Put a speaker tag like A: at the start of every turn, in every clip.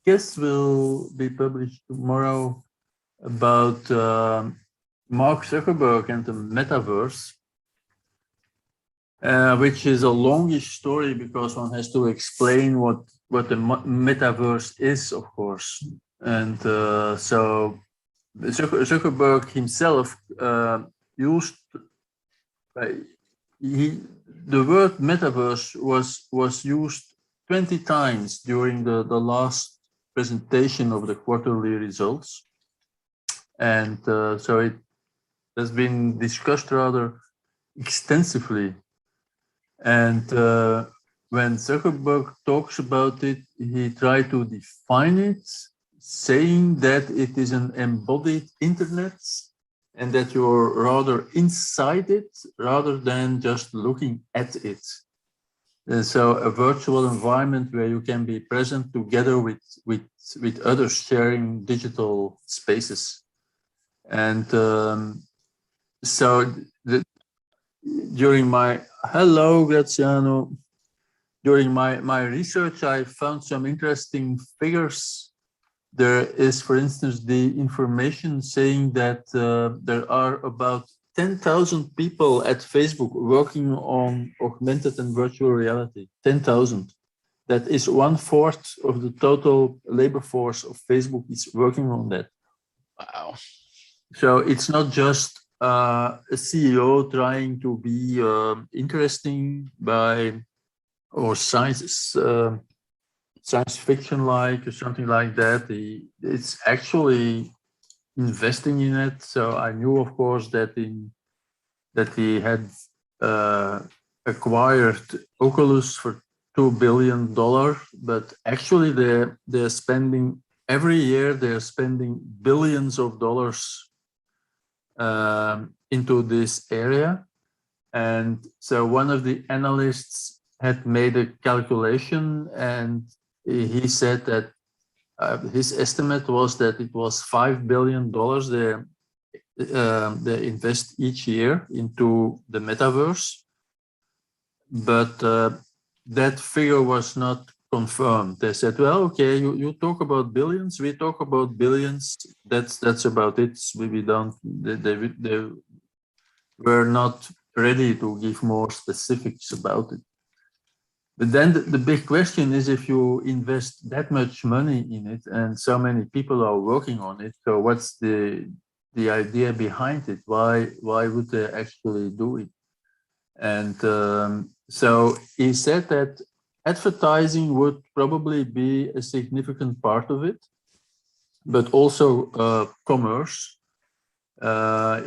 A: guess will be published tomorrow about Mark Zuckerberg and the metaverse, which is a longish story because one has to explain what the metaverse is, of course. And so Zuckerberg himself used the word metaverse was used 20 times during the last presentation of the quarterly results, and so it has been discussed rather extensively. And when Zuckerberg talks about it, he tried to define it, saying that it is an embodied internet and that you're rather inside it rather than just looking at it. And so a virtual environment where you can be present together with others sharing digital spaces. And so during my, hello Graziano, during my research, I found some interesting figures. There is, for instance, the information saying that there are about 10,000 people at Facebook working on augmented and virtual reality. 10,000. That is 1/4 of the total labor force of Facebook is working on that.
B: Wow.
A: So it's not just a CEO trying to be interesting or science fiction-like or something like that. It's actually investing in it. So I knew, of course, that he had acquired Oculus for $2 billion, but actually they're spending every year. They're spending billions of dollars into this area, and so one of the analysts had made a calculation, and he said that his estimate was that it was $5 billion they invest each year into the metaverse, but that figure was not confirmed. They said, well, okay, you talk about billions, we talk about billions, that's about it. We don't, they were not ready to give more specifics about it. But then the big question is, if you invest that much money in it and so many people are working on it, so what's the idea behind it? Why would they actually do it? And so he said that advertising would probably be a significant part of it, but also commerce.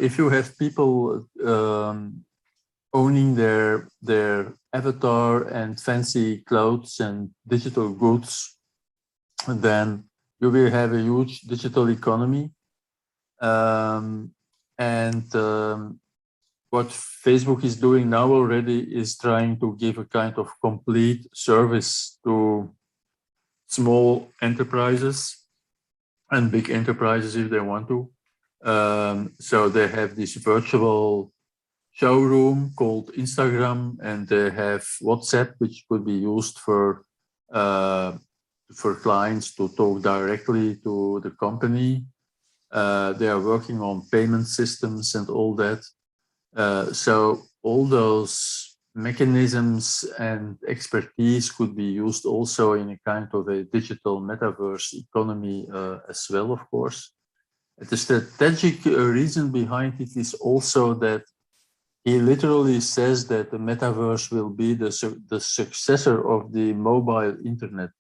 A: If you have people owning their avatar and fancy clothes and digital goods, then you will have a huge digital economy. What Facebook is doing now already is trying to give a kind of complete service to small enterprises and big enterprises if they want to. So they have this virtual showroom called Instagram, and they have WhatsApp, which could be used for clients to talk directly to the company. They are working on payment systems and all that. So all those mechanisms and expertise could be used also in a kind of a digital metaverse economy as well, of course. The strategic reason behind it is also that he literally says that the metaverse will be the successor of the mobile internet.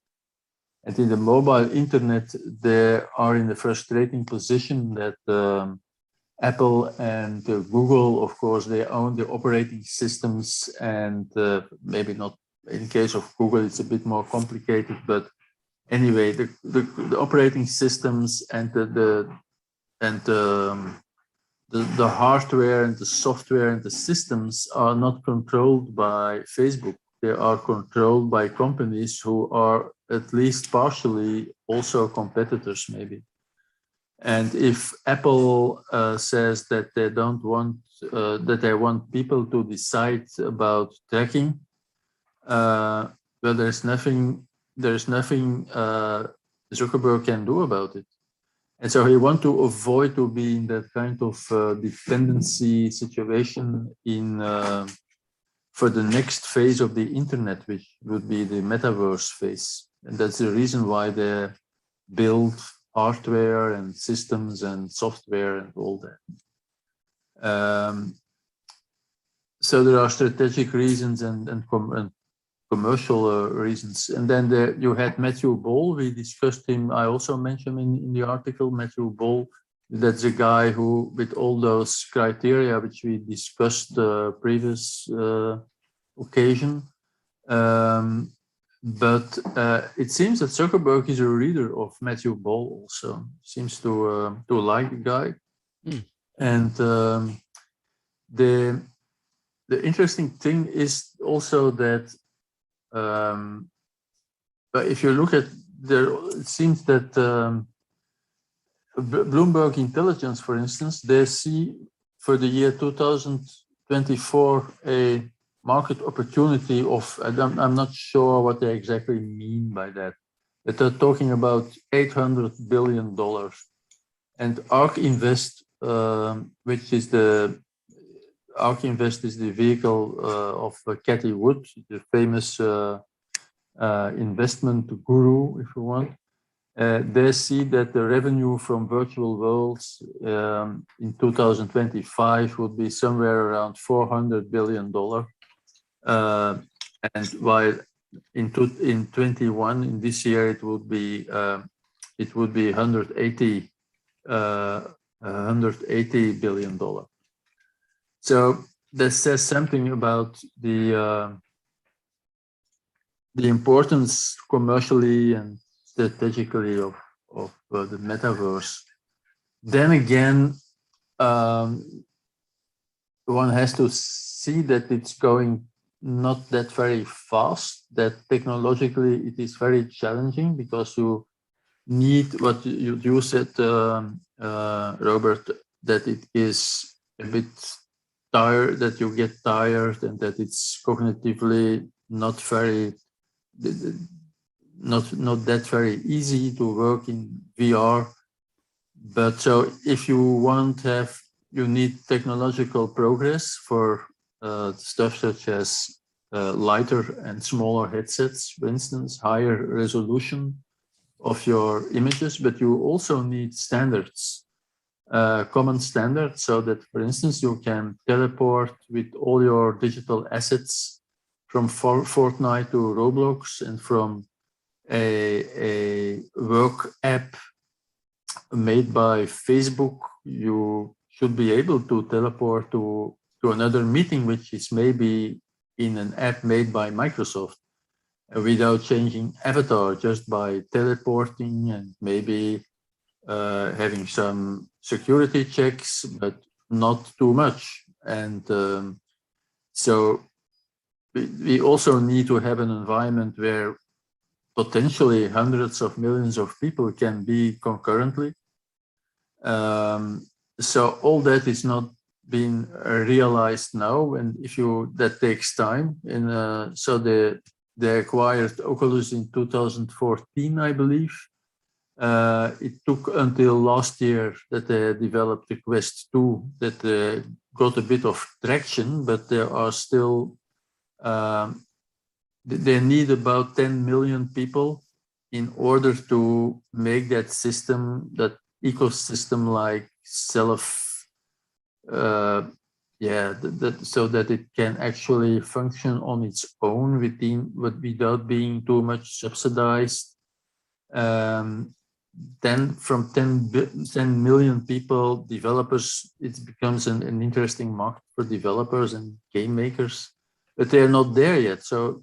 A: And in the mobile internet, they are in the frustrating position that Apple and Google, of course, they own the operating systems, and maybe not in case of Google, it's a bit more complicated, but anyway, the operating systems and the hardware and the software and the systems are not controlled by Facebook. They are controlled by companies who are at least partially also competitors, maybe. And if Apple says that they don't want, that they want people to decide about tracking, well, there's nothing Zuckerberg can do about it. And so he wants to avoid to be in that kind of dependency situation in for the next phase of the internet, which would be the metaverse phase. And that's the reason why they build hardware and systems and software and all that. So there are strategic reasons and commercial reasons. And then you had Matthew Ball. We discussed him. I also mentioned in the article, Matthew Ball. That's a guy who, with all those criteria which we discussed previous occasion. But it seems that Zuckerberg is a reader of Matthew Ball also. Seems to like the guy. And the interesting thing is also that but if you look at there, it seems that Bloomberg Intelligence, for instance, they see for the year 2024 a market opportunity of, I'm not sure what they exactly mean by that, but they're talking about $800 billion. And ARK Invest, which is ARK Invest is the vehicle of Cathie Wood, the famous investment guru, if you want. They see that the revenue from virtual worlds in 2025 would be somewhere around $400 billion. And while in 21, in this year, it would be 180 billion dollar. So that says something about the importance commercially and strategically of the metaverse. Then again, one has to see that it's going not that very fast, that technologically it is very challenging because you need what you said, Robert, that it is a bit tired, that you get tired and that it's cognitively not that very easy to work in VR. But so if you you need technological progress for stuff such as lighter and smaller headsets, for instance, higher resolution of your images, but you also need standards, common standards, so that, for instance, you can teleport with all your digital assets from Fortnite to Roblox, and from a work app made by Facebook, you should be able to teleport to another meeting, which is maybe in an app made by Microsoft, without changing avatar, just by teleporting and maybe having some security checks, but not too much. And so we also need to have an environment where potentially hundreds of millions of people can be concurrently. So all that is not being realized now, and that takes time. And so they acquired Oculus in 2014, I believe. It took until last year that they developed the Quest 2 that got a bit of traction, but there are still, they need about 10 million people in order to make that system, that ecosystem like so that it can actually function on its own without being too much subsidized. Then from 10 million people, developers, it becomes an interesting market for developers and game makers, but they're not there yet. So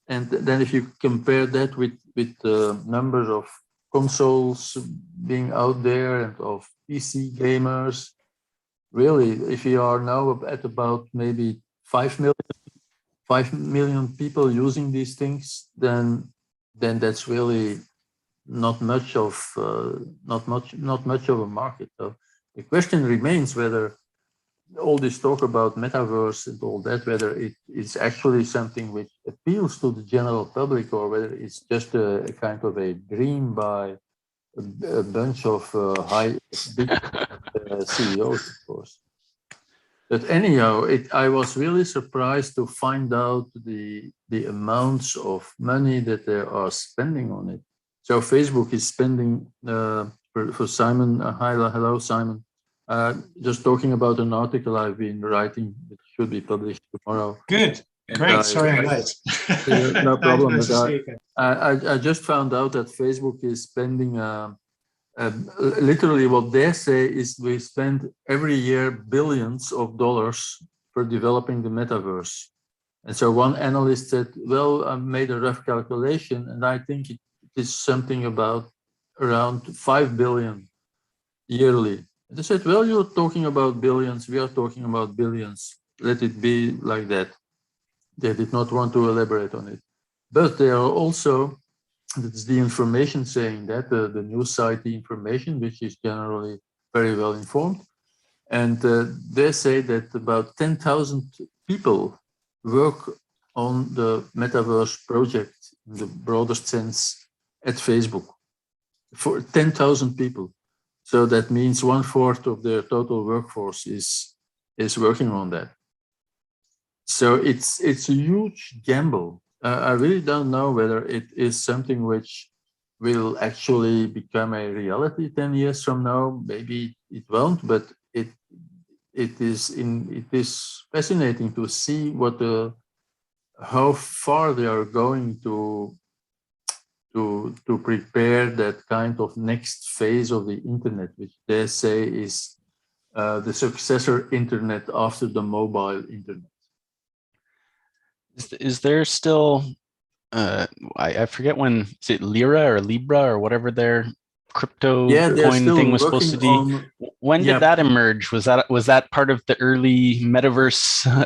A: and then if you compare that with the numbers of consoles being out there and of PC gamers, really, if you are now at about maybe 5 million people using these things, then that's really not much of a market. So the question remains whether all this talk about metaverse and all that, whether it is actually something which appeals to the general public or whether it's just a kind of a dream by a bunch of big CEOs, of course. But anyhow, I was really surprised to find out the amounts of money that they are spending on it. So Facebook is spending for Simon. Hello, Simon. Just talking about an article I've been writing, it should be published tomorrow.
B: Good, great. Sorry I'm late.
A: No problem.
B: Nice to see you again.
A: I just found out that Facebook is spending literally what they say is we spend every year billions of dollars for developing the metaverse. And so one analyst said, well, I made a rough calculation and I think it is something about around 5 billion yearly. And they said, well, you're talking about billions, we are talking about billions. Let it be like that. They did not want to elaborate on it. But they are also, it's the information saying that, the news site, the information, which is generally very well informed. And they say that about 10,000 people work on the metaverse project in the broadest sense at Facebook. For 10,000 people. So that means 1/4 of their total workforce is working on that. So it's a huge gamble. I really don't know whether it is something which will actually become a reality 10 years from now. Maybe it won't, but it is fascinating to see how far they are going to prepare that kind of next phase of the internet, which they say is the successor internet after the mobile internet.
C: Is there still, I forget when, is it Lira or Libra or whatever their crypto coin thing was supposed to be? When did that emerge? Was that part of the early metaverse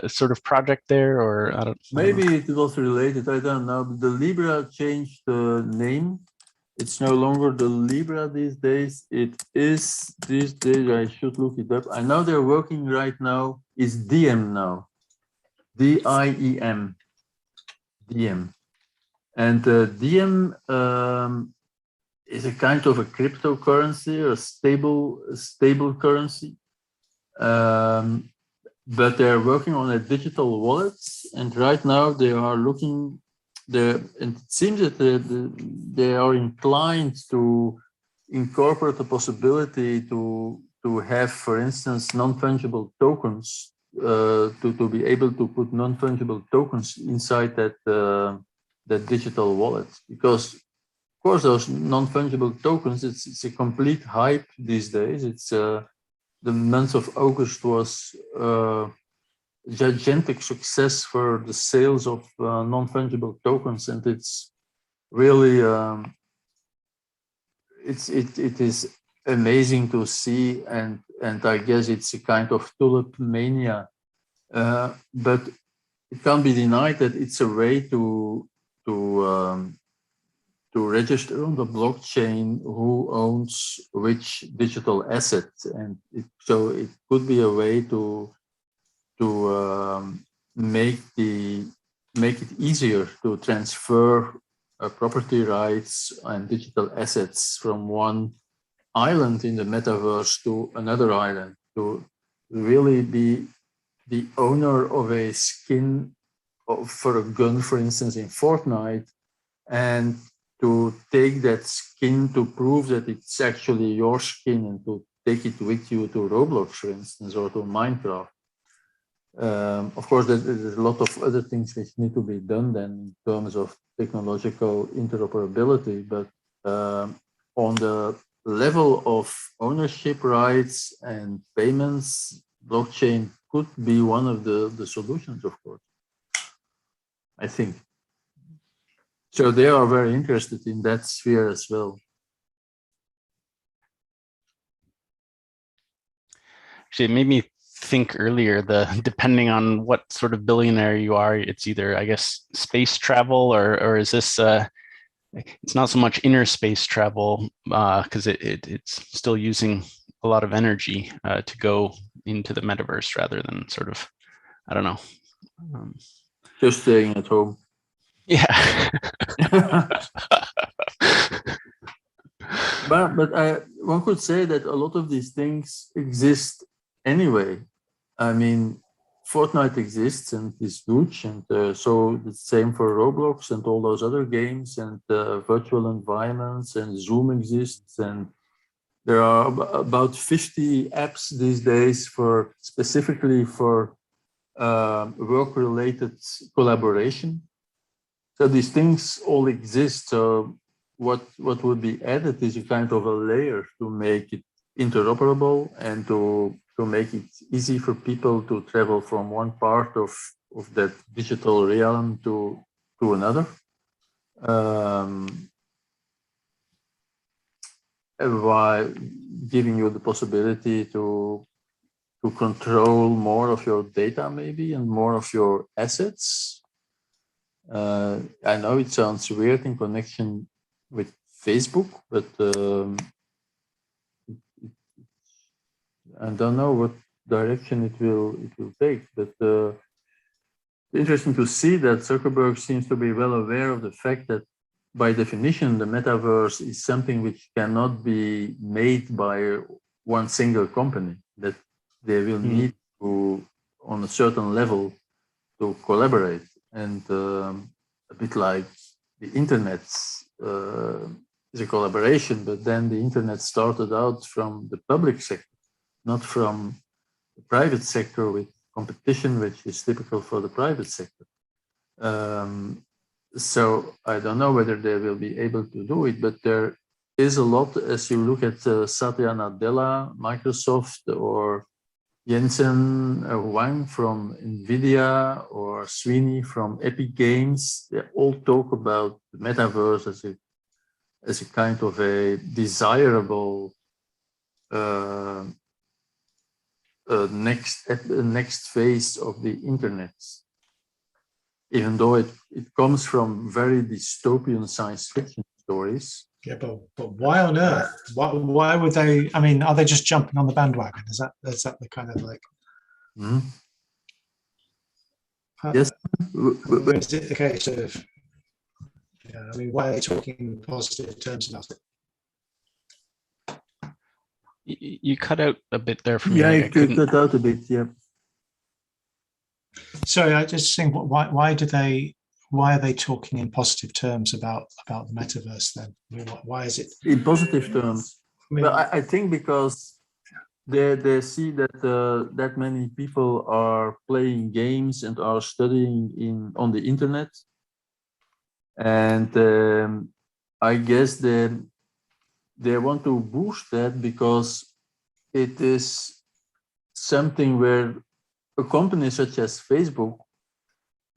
C: sort of project there, or I don't know?
A: Maybe it was related, I don't know. But the Libra changed the name. It's no longer the Libra these days. It is these days, I should look it up. I know they're working right now, is Diem now. D-I-E-M. Diem. And Diem is a kind of a cryptocurrency or stable currency. But they're working on a digital wallet, and right now they are looking there, and it seems that they are inclined to incorporate the possibility to have, for instance, non-fungible tokens, to be able to put non-fungible tokens inside that digital wallet, because of course those non-fungible tokens, it's a complete hype these days. It's the month of August was gigantic success for the sales of non-fungible tokens, and it's really it is amazing to see, and I guess it's a kind of tulip mania, but it can't be denied that it's a way to register on the blockchain who owns which digital asset, and so it could be a way to make it easier to transfer property rights and digital assets from one island in the metaverse to another island, to really be the owner of a skin for a gun, for instance, in Fortnite, and to take that skin to prove that it's actually your skin and to take it with you to Roblox, for instance, or to Minecraft. Of course, there's a lot of other things which need to be done then in terms of technological interoperability, but on the level of ownership rights and payments, blockchain could be one of the solutions, of course, I think. So they are very interested in that sphere as well.
C: Actually, it made me think earlier, depending on what sort of billionaire you are, it's either, I guess, space travel, or is this it's not so much inner space travel, because it's still using a lot of energy to go into the metaverse rather than sort of, I don't know.
A: Just staying at home.
C: Yeah.
A: But one could say that a lot of these things exist anyway. I mean, Fortnite exists and is huge, and so the same for Roblox and all those other games and virtual environments, and Zoom exists, and there are about 50 apps these days for specifically for work-related collaboration. So these things all exist. So what would be added is a kind of a layer to make it interoperable and to make it easy for people to travel from one part of that digital realm to another. While giving you the possibility to control more of your data maybe and more of your assets. I know it sounds weird in connection with Facebook, but I don't know what direction it will take. But interesting to see that Zuckerberg seems to be well aware of the fact that by definition, the metaverse is something which cannot be made by one single company, that they will need to, on a certain level, to collaborate. And a bit like the internet is a collaboration, but then the internet started out from the public sector, not from the private sector with competition, which is typical for the private sector. So I don't know whether they will be able to do it, but there is a lot, as you look at Satya Nadella, Microsoft, or Jensen Huang from NVIDIA, or Sweeney from Epic Games. They all talk about the metaverse as a kind of a desirable next phase of the internet. Even though it comes from very dystopian science fiction stories.
B: Yeah, but why on earth? Why would they? I mean, are they just jumping on the bandwagon? Is that the kind of like?
A: Yes.
B: Is it the case of? Yeah, I mean, why are they talking in positive terms about it?
C: You cut out a bit there for me.
A: Yeah, you cut out a bit. Yeah.
B: Sorry, I just think, why are they talking in positive terms about the metaverse then? I mean, why is it
A: in positive terms? I mean, well, I think because they see that that many people are playing games and are studying on the internet, and I guess they want to boost that because it is something where a company such as Facebook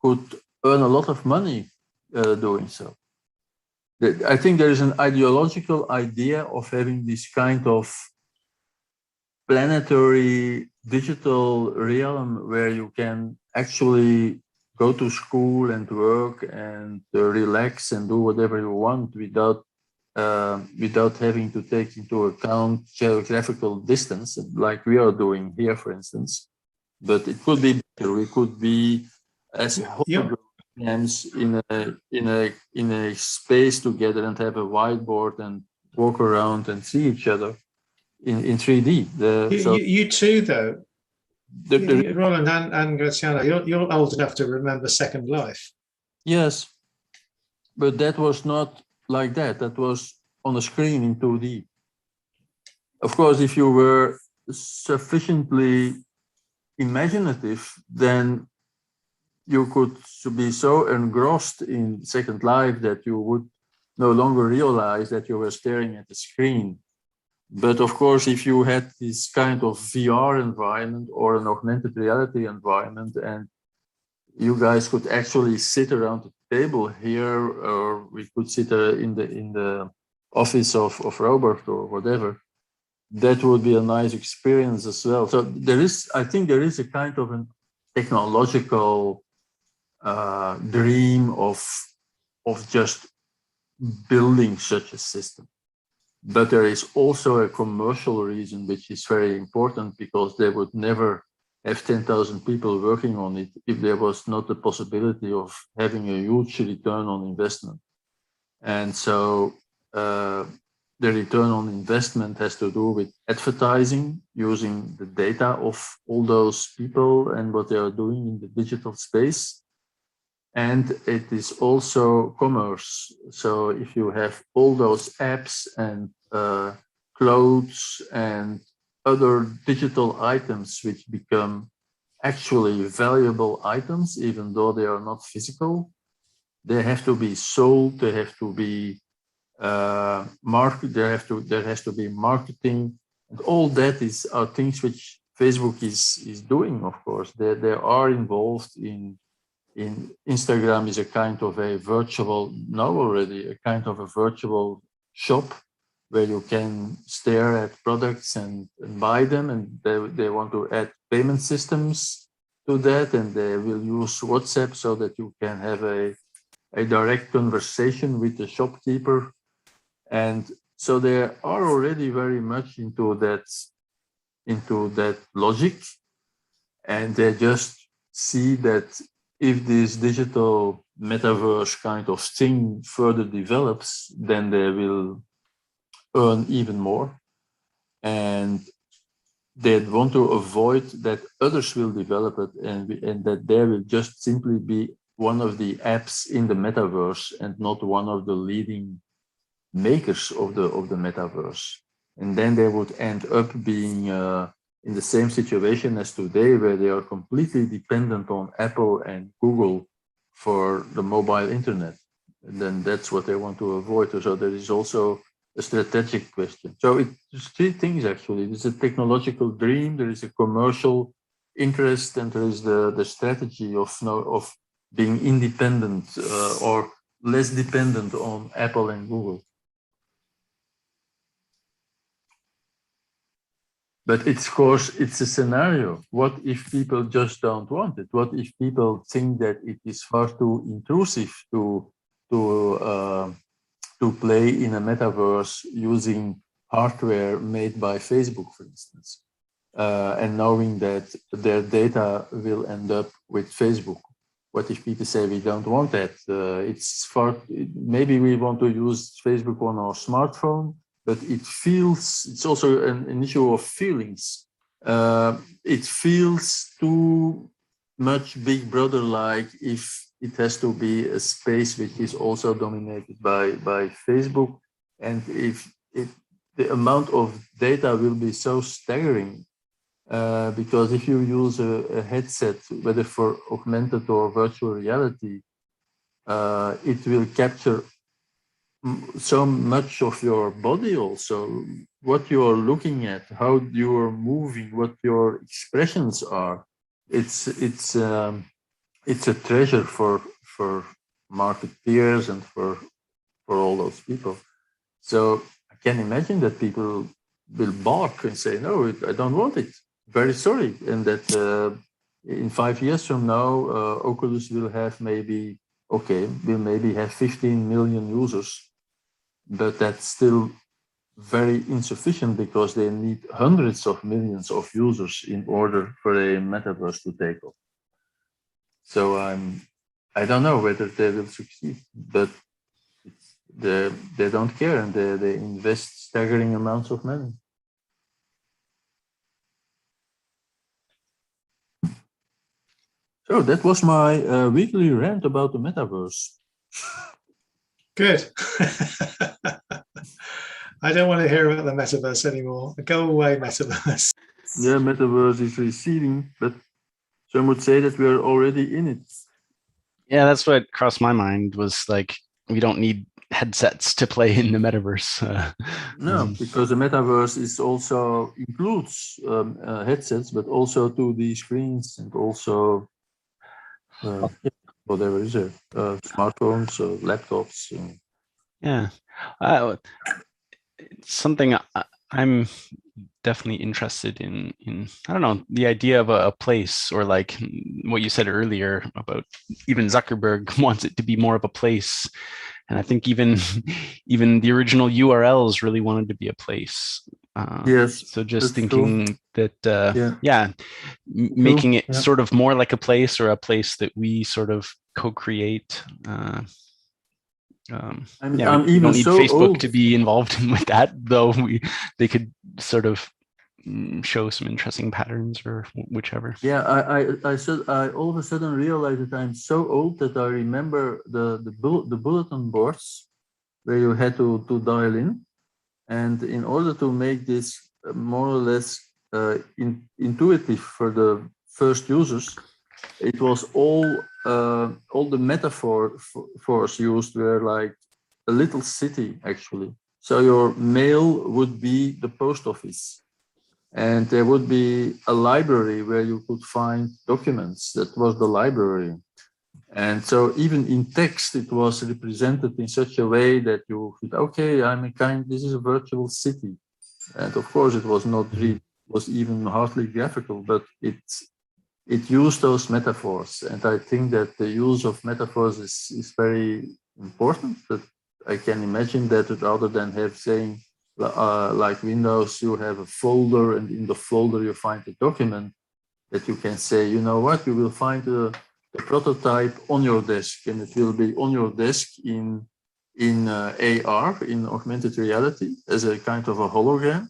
A: could earn a lot of money doing so. I think there is an ideological idea of having this kind of planetary digital realm where you can actually go to school and work and relax and do whatever you want without having to take into account geographical distance, like we are doing here, for instance. But it could be better. We could be as holograms in a space together and have a whiteboard and walk around and see each other in 3D.
B: You too, though. Roland and Graziano, you're old enough to remember Second Life.
A: Yes, but that was not like that. That was on a screen in 2D. Of course, if you were sufficiently imaginative, then you could be so engrossed in Second Life that you would no longer realize that you were staring at the screen. But of course, if you had this kind of VR environment or an augmented reality environment, and you guys could actually sit around the table here, or we could sit in the office of Robert or whatever, that would be a nice experience as well. So I think there is a kind of a technological dream of just building such a system. But there is also a commercial reason, which is very important, because they would never have 10,000 people working on it if there was not the possibility of having a huge return on investment. And so the return on investment has to do with advertising, using the data of all those people and what they are doing in the digital space. And it is also commerce. So if you have all those apps and clothes and other digital items which become actually valuable items, even though they are not physical, they have to be sold, they have to be there has to be marketing, and all that are things which Facebook is doing. Of course, they are involved in Instagram is a kind of a virtual, now already, a kind of a virtual shop where you can stare at products and buy them, and they want to add payment systems to that, and they will use WhatsApp so that you can have a direct conversation with the shopkeeper. And so they are already very much into that logic, and they just see that if this digital metaverse kind of thing further develops, then they will earn even more. And they want to avoid that others will develop it, and that there will just simply be one of the apps in the metaverse and not one of the leading makers of the metaverse. And then they would end up being in the same situation as today, where they are completely dependent on Apple and Google for the mobile internet. And then that's what they want to avoid. So there is also a strategic question. So it's three things, actually. There's a technological dream, there is a commercial interest, and there is the strategy of being independent or less dependent on Apple and Google. But of course, it's a scenario. What if people just don't want it? What if people think that it is far too intrusive to play in a metaverse using hardware made by Facebook, for instance, and knowing that their data will end up with Facebook? What if people say we don't want that? It's far. Maybe we want to use Facebook on our smartphone, but it feels, it's also an issue of feelings. It feels too much Big Brother-like if it has to be a space which is also dominated by Facebook. And if the amount of data will be so staggering, because if you use a headset, whether for augmented or virtual reality, it will capture so much of your body also, what you are looking at, how you are moving, what your expressions are. It's a treasure for marketeers and for all those people. So I can imagine that people will balk and say, no, I don't want it. Very sorry. And that in 5 years from now, Oculus will have maybe 15 million users. But that's still very insufficient, because they need hundreds of millions of users in order for a metaverse to take off. So I don't know whether they will succeed, but they don't care, and they invest staggering amounts of money. So that was my weekly rant about the metaverse.
B: Good. I don't want to hear about the metaverse anymore. Go away, metaverse.
A: Yeah, metaverse is receding, but some would say that we are already in it.
C: Yeah, that's what crossed my mind, was like, we don't need headsets to play in the metaverse.
A: No, because the metaverse is also includes headsets, but also 2D screens, and also whatever is there, smartphones, laptops.
C: Yeah, something I'm definitely interested in, I don't know, the idea of a place, or like what you said earlier about even Zuckerberg wants it to be more of a place. And I think even even the original URLs really wanted to be a place.
A: Yes.
C: So just
A: That's
C: thinking
A: true.
C: that,
A: Yeah.
C: making it
A: Yeah.
C: sort of more like a place, or a place that we sort of co-create. We
A: I'm
C: don't
A: even
C: need
A: so
C: Facebook
A: old.
C: to be involved in with that, though. They could sort of show some interesting patterns or whichever.
A: Yeah, I all of a sudden realized that I'm so old that I remember the bulletin boards where you had to dial in, and in order to make this more or less intuitive for the first users, it was all the metaphors used were like a little city actually. So your mail would be the post office, and there would be a library where you could find documents. That was the library. And so even in text, it was represented in such a way that you could, okay, this is a virtual city. And of course, it was not really, was even hardly graphical, but it used those metaphors. And I think that the use of metaphors is very important. That I can imagine that rather than have saying, like Windows, you have a folder, and in the folder you find a document, that you can say, you know what, you will find the prototype on your desk, and it will be on your desk in AR, in augmented reality, as a kind of a hologram,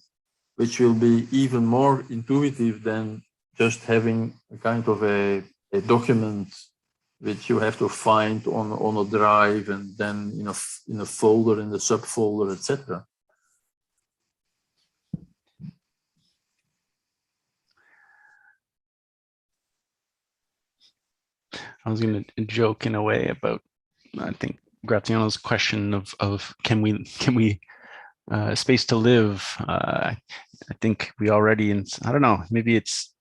A: which will be even more intuitive than just having a kind of a document which you have to find on a drive, and then in a folder, in the subfolder, etc.
C: I was going to joke in a way about, I think, Graziano's question of can we space to live. I think we already, I don't know, maybe it's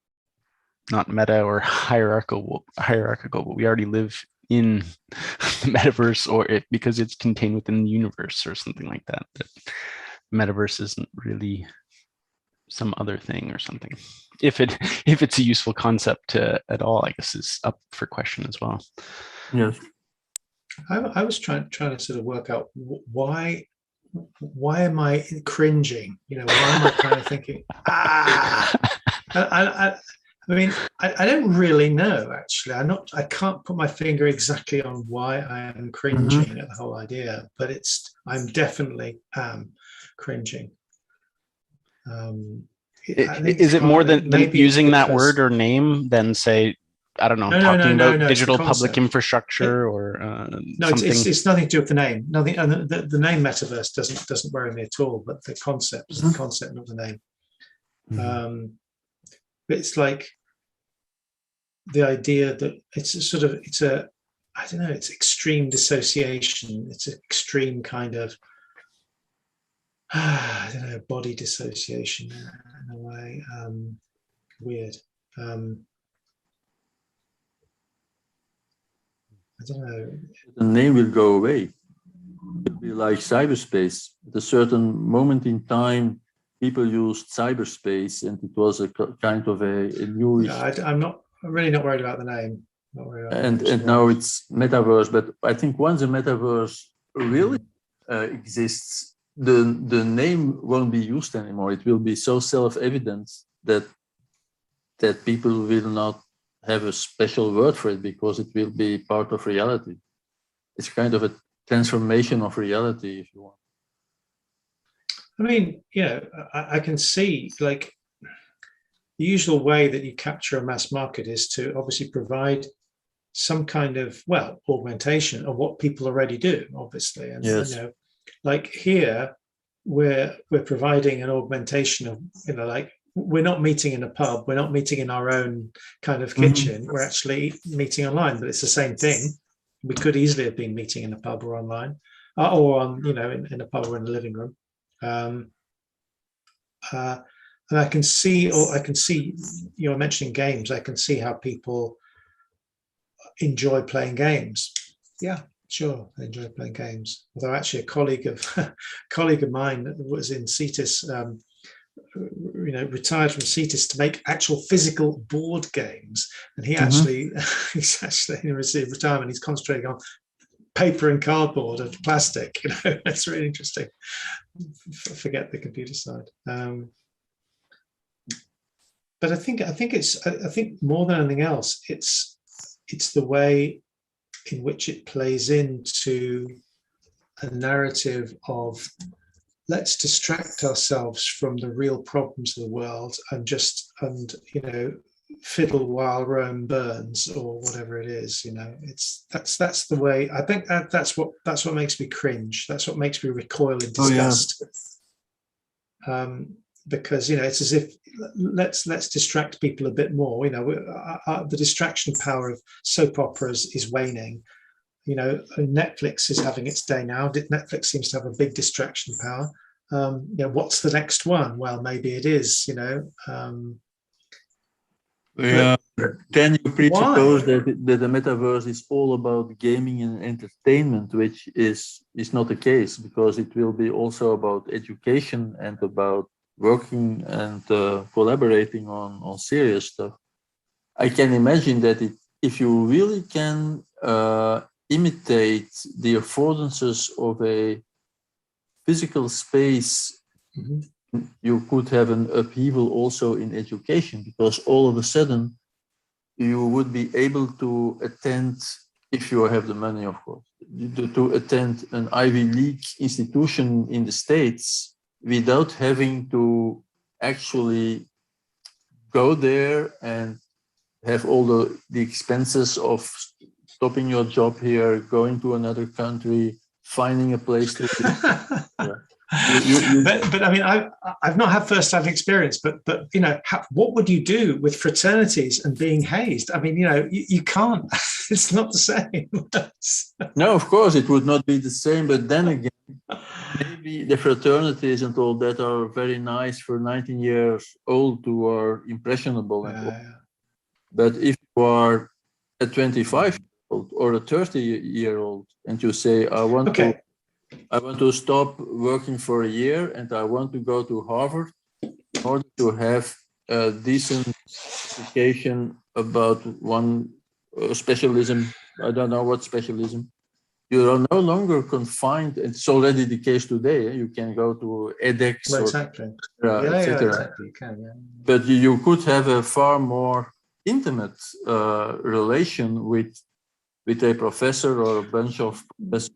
C: not meta or hierarchical, but we already live in the metaverse, or because it's contained within the universe or something like that. That metaverse isn't really some other thing or something. If it's a useful concept at all, I guess is up for question as well.
A: Yes.
B: I was trying to sort of work out why am I cringing? Why am I kind of thinking, I mean, I don't really know, actually. I can't put my finger exactly on why I am cringing at the whole idea, but I'm definitely cringing.
C: Is it more than using that word or name than, say, I don't know, talking about digital public infrastructure or
B: no,
C: something?
B: It's nothing to do with the name. Nothing, and the name metaverse doesn't worry me at all. But the concept, not the name. But it's like the idea that it's extreme dissociation. It's an extreme kind of body dissociation in a way. Weird. I don't know.
A: The name will go away. It will be like cyberspace. At a certain moment in time, people used cyberspace, and it was a kind of a new.
B: No, I'm really not worried about the name.
A: And now it's metaverse. But I think once a metaverse really exists, the name won't be used anymore. It will be so self-evident that people will not have a special word for it, because it will be part of reality. It's kind of a transformation of reality, if you want.
B: I mean, I can see, like, the usual way that you capture a mass market is to obviously provide some kind of, augmentation of what people already do, obviously. And
A: yes.
B: Like here, we're providing an augmentation of, like, we're not meeting in a pub, we're not meeting in our own kind of kitchen, we're actually meeting online, but it's the same thing. We could easily have been meeting in a pub or online, or on, in a pub or in a living room. And I can see, you're mentioning games, I can see how people enjoy playing games. Yeah, sure, I enjoy playing games. Although actually a colleague of mine that was in CETIS, retired from CETIS to make actual physical board games, and he's actually in retirement. He's concentrating on paper and cardboard and plastic. It's really interesting. Forget the computer side. But I think more than anything else, it's the way in which it plays into a narrative of let's distract ourselves from the real problems of the world and fiddle while Rome burns, or whatever it is. That's the way. I think that's what makes me cringe. That's what makes me recoil in disgust. Because it's as if let's distract people a bit more. The distraction power of soap operas is waning. Netflix is having its day now. Netflix seems to have a big distraction power. What's the next one? Well, maybe it is.
A: Then you presuppose that the metaverse is all about gaming and entertainment, which is not the case, because it will be also about education and about working and collaborating on serious stuff. I can imagine that if you really can imitate the affordances of a physical space, you could have an upheaval also in education, because all of a sudden you would be able to attend, if you have the money, of course, to attend an Ivy League institution in the States without having to actually go there and have all the expenses of stopping your job here, going to another country, finding a place to live.
B: But I mean, I've not had first-hand experience, but what would you do with fraternities and being hazed? I mean, you can't. It's not the same.
A: No, of course, it would not be the same. But then again, maybe the fraternities and all that are very nice for 19 years old who are impressionable. But if you are a 25-year-old or a 30-year-old and you say, I want to stop working for a year and I want to go to Harvard in order to have a decent education about one specialism. I don't know what specialism. You are no longer confined. It's already the case today. You can go to edX
B: exactly.
A: etc.
B: Exactly. You can,
A: But you could have a far more intimate relation with a professor or a bunch of professors,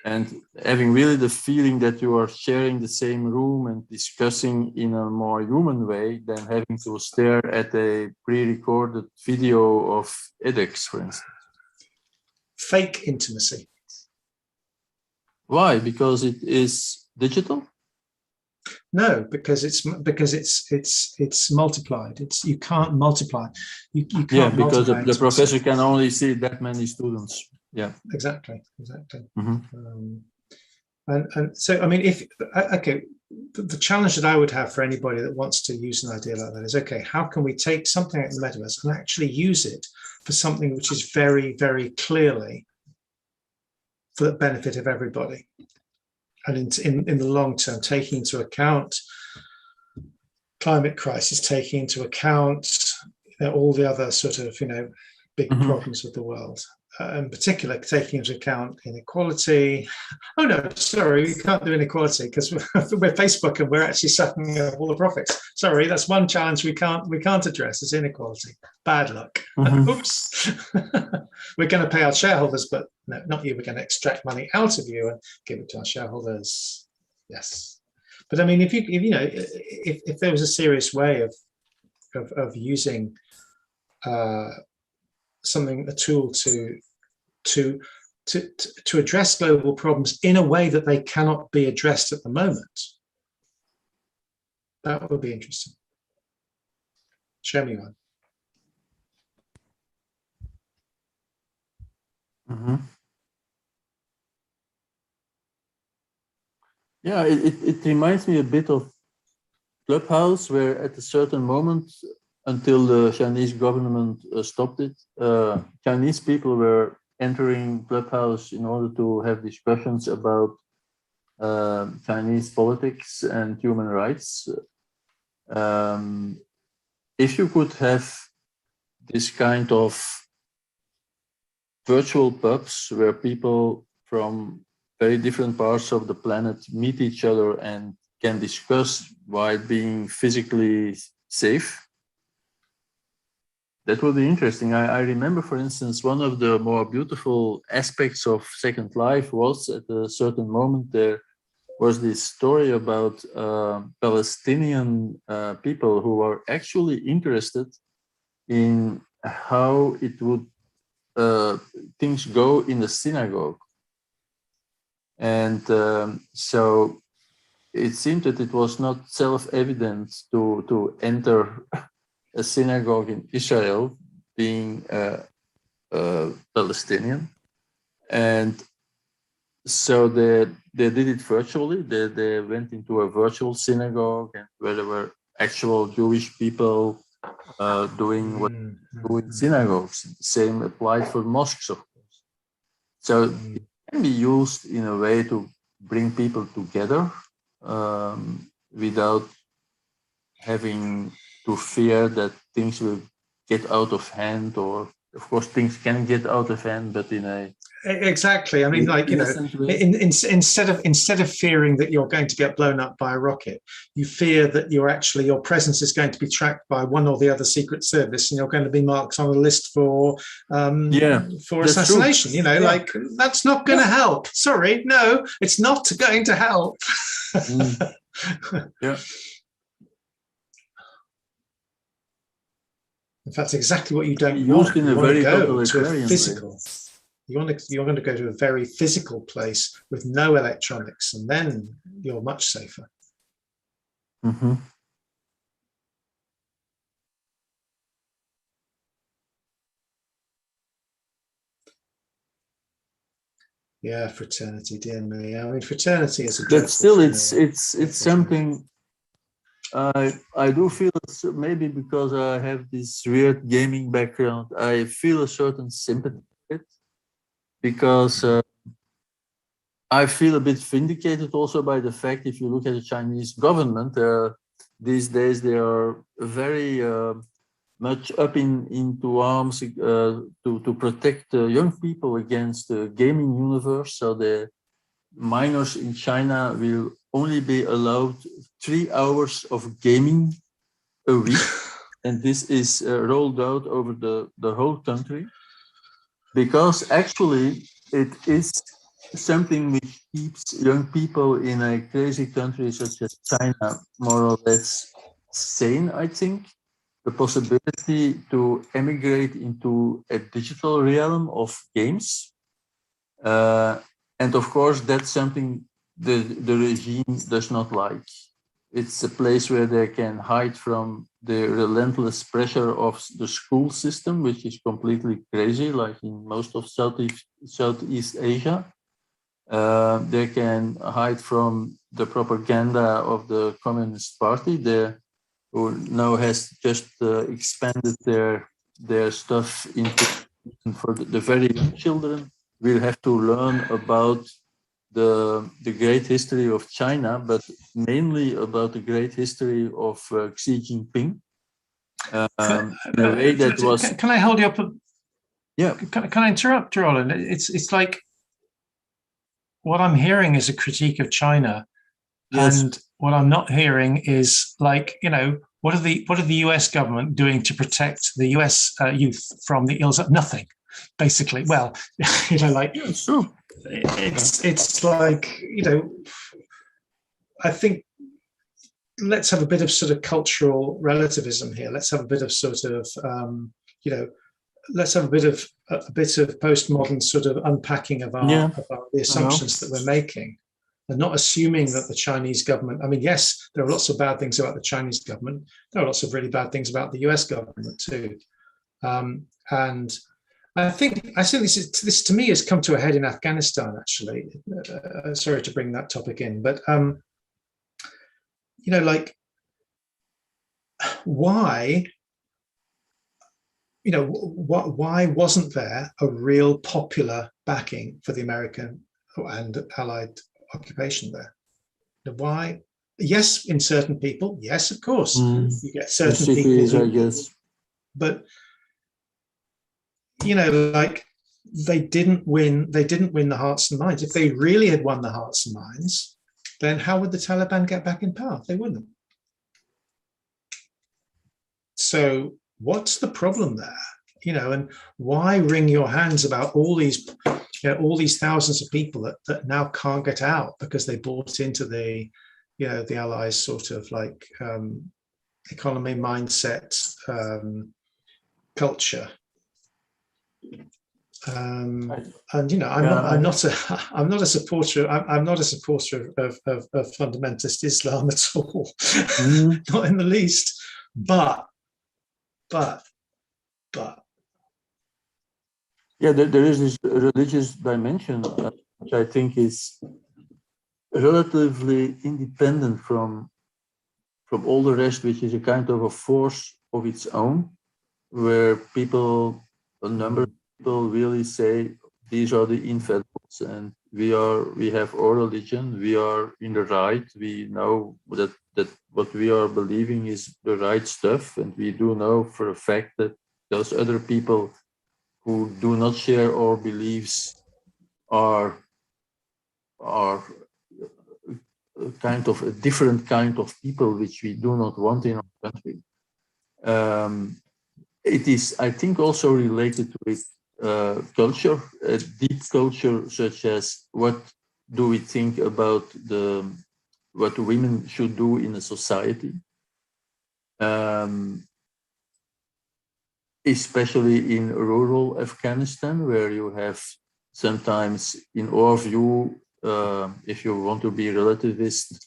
A: and having really the feeling that you are sharing the same room and discussing in a more human way than having to stare at a pre-recorded video of edX, for instance.
B: Fake intimacy.
A: Why? Because it is digital?
B: No, because it's multiplied. You can't multiply. You can't
A: because
B: multiply
A: the professor can only see that many students. Yeah,
B: exactly. And so, I mean, the challenge that I would have for anybody that wants to use an idea like that is, okay, how can we take something like the metaverse and actually use it for something which is very, very clearly for the benefit of everybody, and in the long term, taking into account climate crisis, taking into account all the other sort of big problems of the world. In particular, taking into account inequality. Oh no, sorry, we can't do inequality because we're Facebook and we're actually sucking up all the profits. Sorry, that's one challenge we can't address. Is inequality. Bad luck. Oops. We're going to pay our shareholders, but no, not you. We're going to extract money out of you and give it to our shareholders. Yes, but I mean, if there was a serious way of using a tool to address global problems in a way that they cannot be addressed at the moment, that would be interesting. Show me one.
A: Yeah, it reminds me a bit of Clubhouse, where at a certain moment, until the Chinese government stopped it, Chinese people were entering Clubhouse in order to have discussions about Chinese politics and human rights. If you could have this kind of virtual pubs where people from very different parts of the planet meet each other and can discuss while being physically safe. That would be interesting. I remember, for instance, one of the more beautiful aspects of Second Life was at a certain moment there was this story about Palestinian people who were actually interested in how it would things go in the synagogue. And so it seemed that it was not self-evident to enter a synagogue in Israel being Palestinian. And so they did it virtually. They went into a virtual synagogue and where there were actual Jewish people doing what they do in synagogues. The same applied for mosques, of course. So it can be used in a way to bring people together without having to fear that things will get out of hand, or of course things can get out of hand, but in a
B: exactly. I mean, like, you know, instead of fearing that you're going to get blown up by a rocket, you fear that your presence is going to be tracked by one or the other Secret Service, and you're going to be marked on a list for assassination. True. You know, like that's not going to help. Sorry, no, it's not going to help.
A: Yeah.
B: In fact, exactly what you don't want.
A: In a very totalitarian
B: physical. You're going to go to a very physical place with no electronics, and then you're much safer.
A: Mm-hmm.
B: Yeah, fraternity, dear me. I mean, fraternity is a.
A: But still, it's something. I do feel, maybe because I have this weird gaming background, I feel a certain sympathy with it, because I feel a bit vindicated also by the fact, if you look at the Chinese government, these days they are very much up into arms to protect young people against the gaming universe. So the minors in China will only be allowed 3 hours of gaming a week, and this is rolled out over the whole country, because actually it is something which keeps young people in a crazy country such as China more or less sane, I think. The possibility to emigrate into a digital realm of games. And of course, that's something the regime does not like. It's a place where they can hide from the relentless pressure of the school system, which is completely crazy, like in most of Southeast Asia. They can hide from the propaganda of the Communist Party, who now has just expanded their stuff into for the very young children. We'll have to learn about the great history of China, but mainly about the great history of Xi Jinping. In a way that was.
B: Can I hold you up?
A: Yeah.
B: Can I interrupt, Roland? It's like what I'm hearing is a critique of China, yes. And what I'm not hearing is, like, you know, what are the US government doing to protect the US youth from the ills of nothing? Basically, well, you know, like,
A: yeah, sure.
B: It's like, you know, I think let's have a bit of sort of cultural relativism here. Let's have a bit of sort of, you know, let's have a bit of postmodern sort of unpacking of the assumptions that we're making, and not assuming that the Chinese government. I mean, yes, there are lots of bad things about the Chinese government. There are lots of really bad things about the US government too, and I think this to me has come to a head in Afghanistan, actually. Sorry to bring that topic in, but you know, like, why wasn't there a real popular backing for the American and Allied occupation there? Why? Yes, in certain people, yes, of course, you get certain people,
A: I guess,
B: but you know, like, they didn't win the hearts and minds. If they really had won the hearts and minds, then how would the Taliban get back in power? They wouldn't. So what's the problem there? And why wring your hands about all these thousands of people that now can't get out because they bought into the Allies' sort of like economy mindset, culture. I'm not a supporter of fundamentalist Islam at all, not in the least. But
A: yeah, there is this religious dimension, which I think is relatively independent from all the rest, which is a kind of a force of its own, where a number of people really say these are the infidels, and we have our religion, we are in the right, we know that what we are believing is the right stuff, and we do know for a fact that those other people who do not share our beliefs are kind of a different kind of people which we do not want in our country. It is, I think, also related with culture, a deep culture, such as what do we think about what women should do in a society, especially in rural Afghanistan, where you have sometimes, in our view, if you want to be relativist,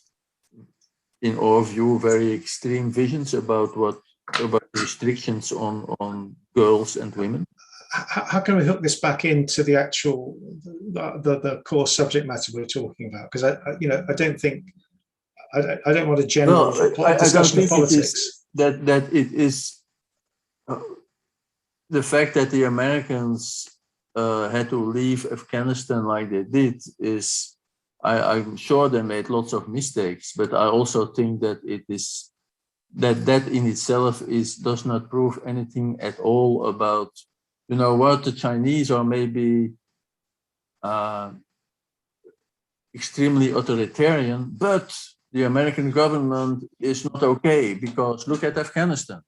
A: in our view, very extreme visions about restrictions on girls and women.
B: How can we hook this back into the actual the core subject matter we're talking about? Because I don't think I don't want a general discussion of politics.
A: That it is the fact that the Americans had to leave Afghanistan like they did is, I'm sure they made lots of mistakes, but I also think that it is that in itself does not prove anything at all about, what the Chinese are maybe extremely authoritarian, but the American government is not okay because look at Afghanistan.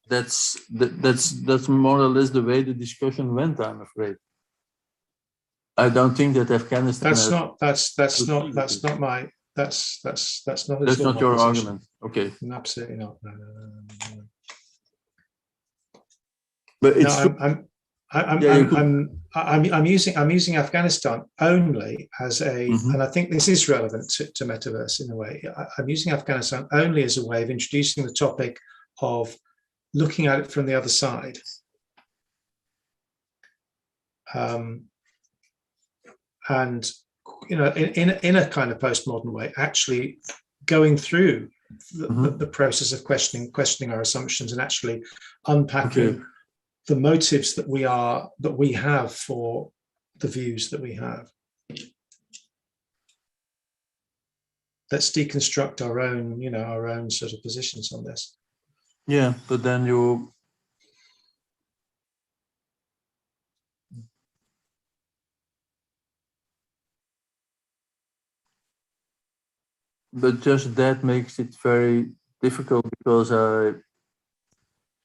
A: That's more or less the way the discussion went, I'm afraid. I don't think that Afghanistan.
B: That's not
A: your argument. Okay.
B: Absolutely not. No.
A: But it's.
B: I'm using Afghanistan only as a, and I think this is relevant to metaverse in a way. I'm using Afghanistan only as a way of introducing the topic of looking at it from the other side. And in a kind of postmodern way, actually going through the process of questioning our assumptions and actually unpacking the motives that we have for the views that we have. Let's deconstruct our own sort of positions on this.
A: Yeah, but then but just that makes it very difficult because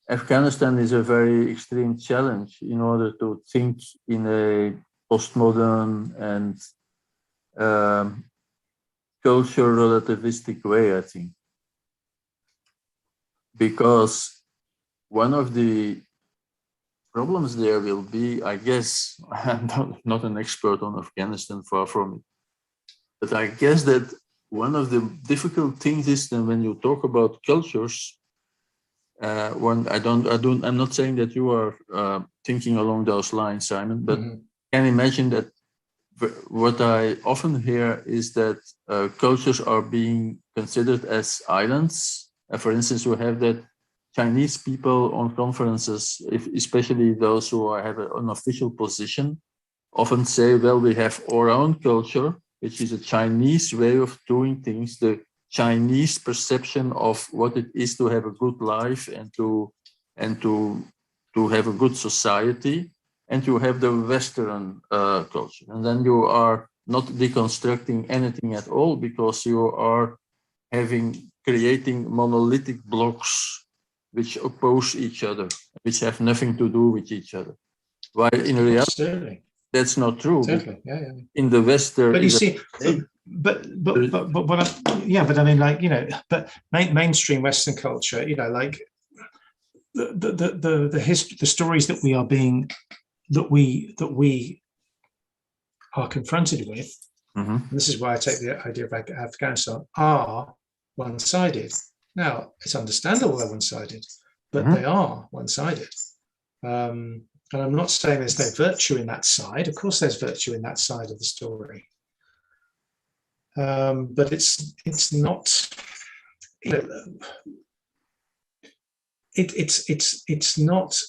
A: Afghanistan is a very extreme challenge in order to think in a postmodern and culture relativistic way, I think. Because one of the problems there will be, I guess, I'm not an expert on Afghanistan, far from it, but I guess that one of the difficult things is that when you talk about cultures, I'm not saying that you are thinking along those lines, Simon, but can imagine that what I often hear is that cultures are being considered as islands. For instance, we have that Chinese people on conferences, especially those who have an unofficial position, often say, well, we have our own culture, which is a Chinese way of doing things, the Chinese perception of what it is to have a good life and to have a good society. and you have the Western culture. And then you are not deconstructing anything at all, because you are creating monolithic blocks which oppose each other, which have nothing to do with each other. While in reality, that's not true.
B: Totally. Yeah.
A: In the West, there
B: but you
A: is
B: see, but I mean, like, you know, but mainstream Western culture, you know, like the history, the stories that we are confronted with.
A: Mm-hmm.
B: And this is why I take the idea of Afghanistan, are one-sided. Now, it's understandable they're one-sided, but
A: Mm-hmm.
B: they are one-sided. And I'm not saying there's no virtue in that side. Of course, there's virtue in that side of the story. But it's not, you know, it's not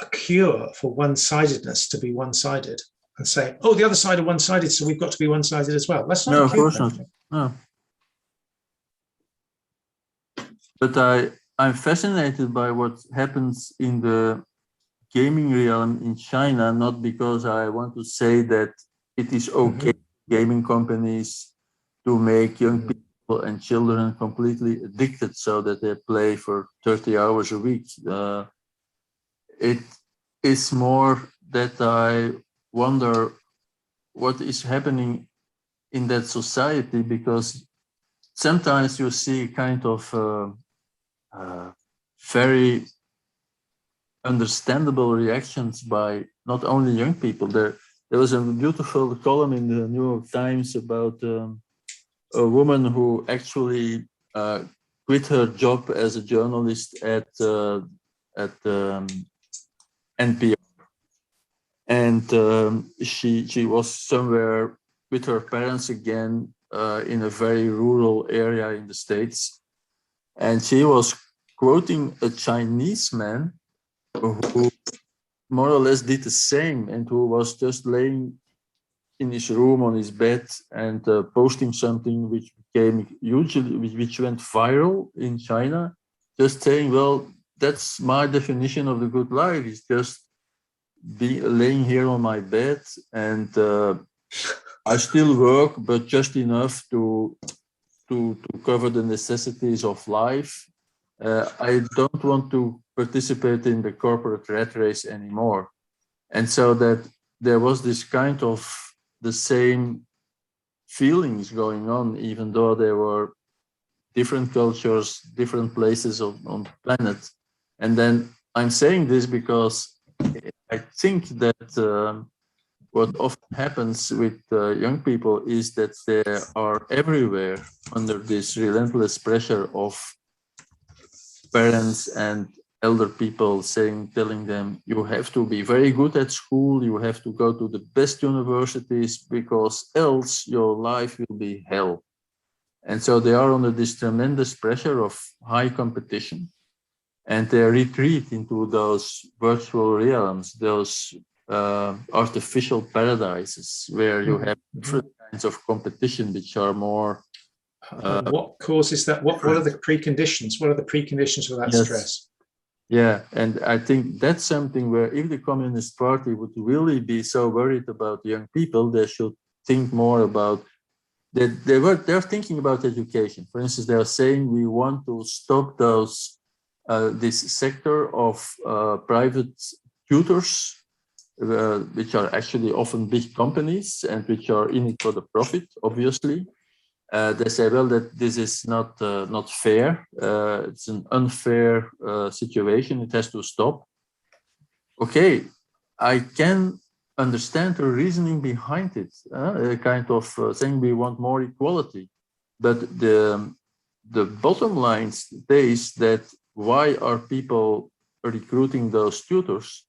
B: a cure for one-sidedness to be one-sided and say, oh, the other side are one-sided, so we've got to be one-sided as well. That's not
A: No,
B: a
A: of
B: cure.
A: course not. No. But I'm fascinated by what happens in the gaming realm in China, not because I want to say that it is okay gaming companies to make young people and children completely addicted so that they play for 30 hours a week. It is more that I wonder what is happening in that society, because sometimes you see kind of very understandable reactions by not only young people. There was a beautiful column in the New York Times about a woman who actually quit her job as a journalist at NPR, and she was somewhere with her parents again in a very rural area in the States, and she was quoting a Chinese man who more or less did the same, and who was just laying in his room on his bed and posting something which became which went viral in China, just saying, well, that's my definition of the good life, is just be laying here on my bed, and I still work, but just enough to cover the necessities of life. I don't want to participate in the corporate rat race anymore. And so that there was this kind of the same feelings going on, even though there were different cultures, different places on the planet. And then I'm saying this because I think that what often happens with young people is that they are everywhere under this relentless pressure of parents and elder people telling them, you have to be very good at school, you have to go to the best universities, because else your life will be hell. And so they are under this tremendous pressure of high competition, and they retreat into those virtual realms, those artificial paradises where you have different kinds of competition which are more
B: what causes that? What are the preconditions? What are the preconditions for that stress?
A: Yeah, and I think that's something where if the Communist Party would really be so worried about young people, they should think more about that. They're thinking about education. For instance, they are saying we want to stop this sector of private tutors, which are actually often big companies and which are in it for the profit, obviously. They say, well, that this is not fair. It's an unfair situation. It has to stop. Okay, I can understand the reasoning behind it, kind of saying we want more equality. But the bottom line stays that why are people recruiting those tutors?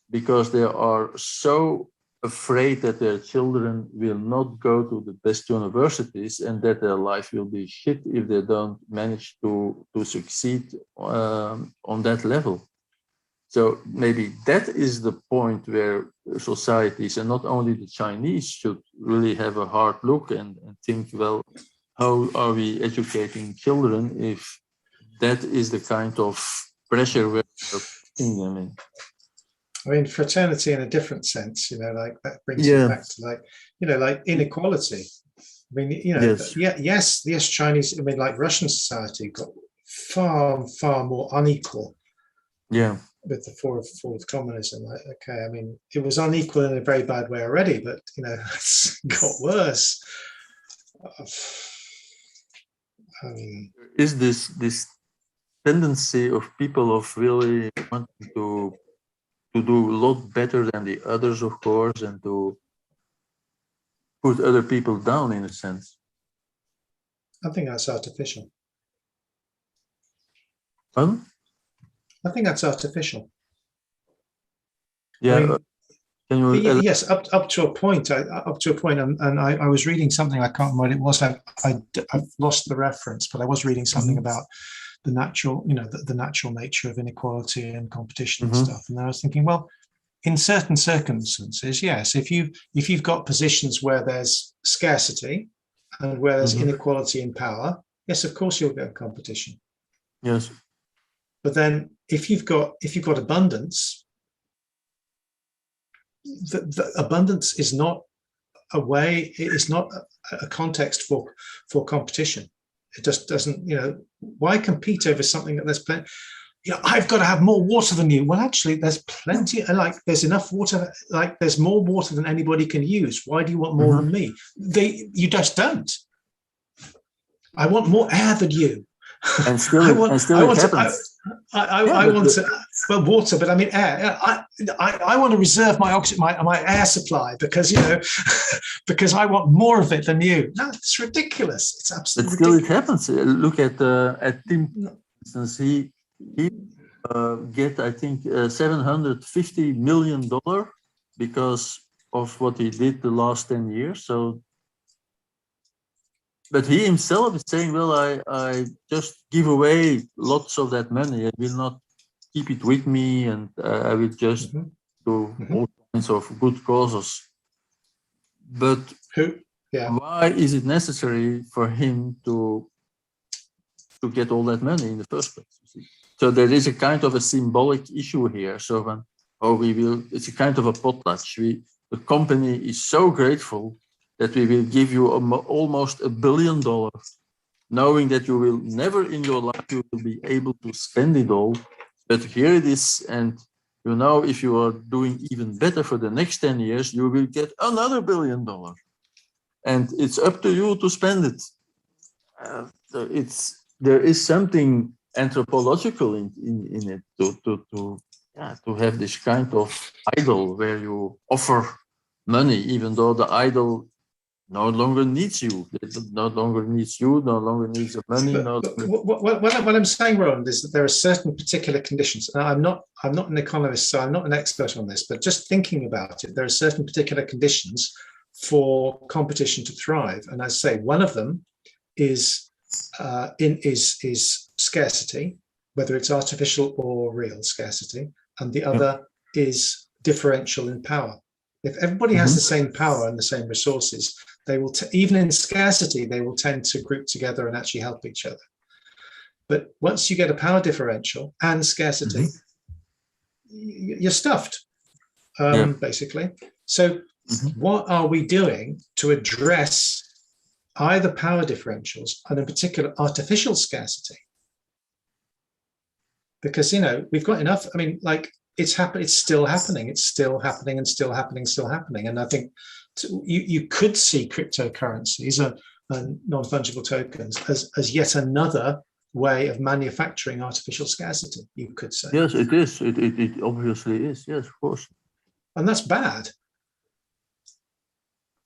A: Because they are so afraid that their children will not go to the best universities and that their life will be shit if they don't manage to succeed on that level. So maybe that is the point where societies, and not only the Chinese, should really have a hard look and think, well, how are we educating children if that is the kind of pressure we're putting them in?
B: I mean, fraternity in a different sense, like that brings you back to like inequality. I mean, yes, Chinese, I mean, like Russian society got far, far more unequal.
A: Yeah.
B: With the fall of communism. Okay, I mean, it was unequal in a very bad way already, but it's got worse. I mean,
A: is this tendency of people of really wanting to do a lot better than the others, of course, and to put other people down in a sense?
B: I think that's artificial.
A: Pardon?
B: I think that's artificial.
A: Yeah.
B: I mean,
A: can you
B: yes, up to a point. And I was reading something. I can't remember what it was. I've lost the reference, but I was reading something about the natural, the natural nature of inequality and competition and stuff. And I was thinking, well, in certain circumstances, yes, if you've got positions where there's scarcity and where there's inequality in power, yes, of course you'll get competition.
A: Yes.
B: But then if you've got abundance, the abundance is not a way, it's not a context for competition. It just doesn't, why compete over something that there's plenty? I've got to have more water than you. Well, actually, there's plenty, there's enough water, there's more water than anybody can use. Why do you want more than me? You just don't. I want more air than you.
A: And still, I
B: want water, but I mean air. I want to reserve my oxygen, my air supply because because I want more of it than you. No, it's ridiculous. It's absolutely.
A: But still,
B: ridiculous.
A: It happens. Look at Tim. For instance, he get I think $750 million because of what he did the last 10 years. So. But he himself is saying, well, I just give away lots of that money. I will not keep it with me, and I will just do all kinds of good causes. But why is it necessary for him to get all that money in the first place? So there is a kind of a symbolic issue here. So it's a kind of a potlatch. The company is so grateful that we will give you almost $1 billion, knowing that you will never in your life you will be able to spend it all. But here it is, and if you are doing even better for the next 10 years, you will get another $1 billion, and it's up to you to spend it. There is something anthropological in it to have this kind of idol where you offer money, even though the idol no longer needs you. It no longer needs you, no longer needs the money.
B: What I'm saying, Roland, is that there are certain particular conditions. I'm not an economist, so I'm not an expert on this, but just thinking about it, there are certain particular conditions for competition to thrive. And I say one of them is scarcity, whether it's artificial or real scarcity, and the other is differential in power. If everybody has the same power and the same resources, they will, even in scarcity, they will tend to group together and actually help each other. But once you get a power differential and scarcity, you're stuffed, basically. So what are we doing to address either power differentials and in particular artificial scarcity? Because, we've got enough. I mean, it's still happening. It's still happening and still happening, still happening. And I think you could see cryptocurrencies and non-fungible tokens as yet another way of manufacturing artificial scarcity, you could say.
A: Yes, it is. It obviously is. Yes, of course.
B: And that's bad.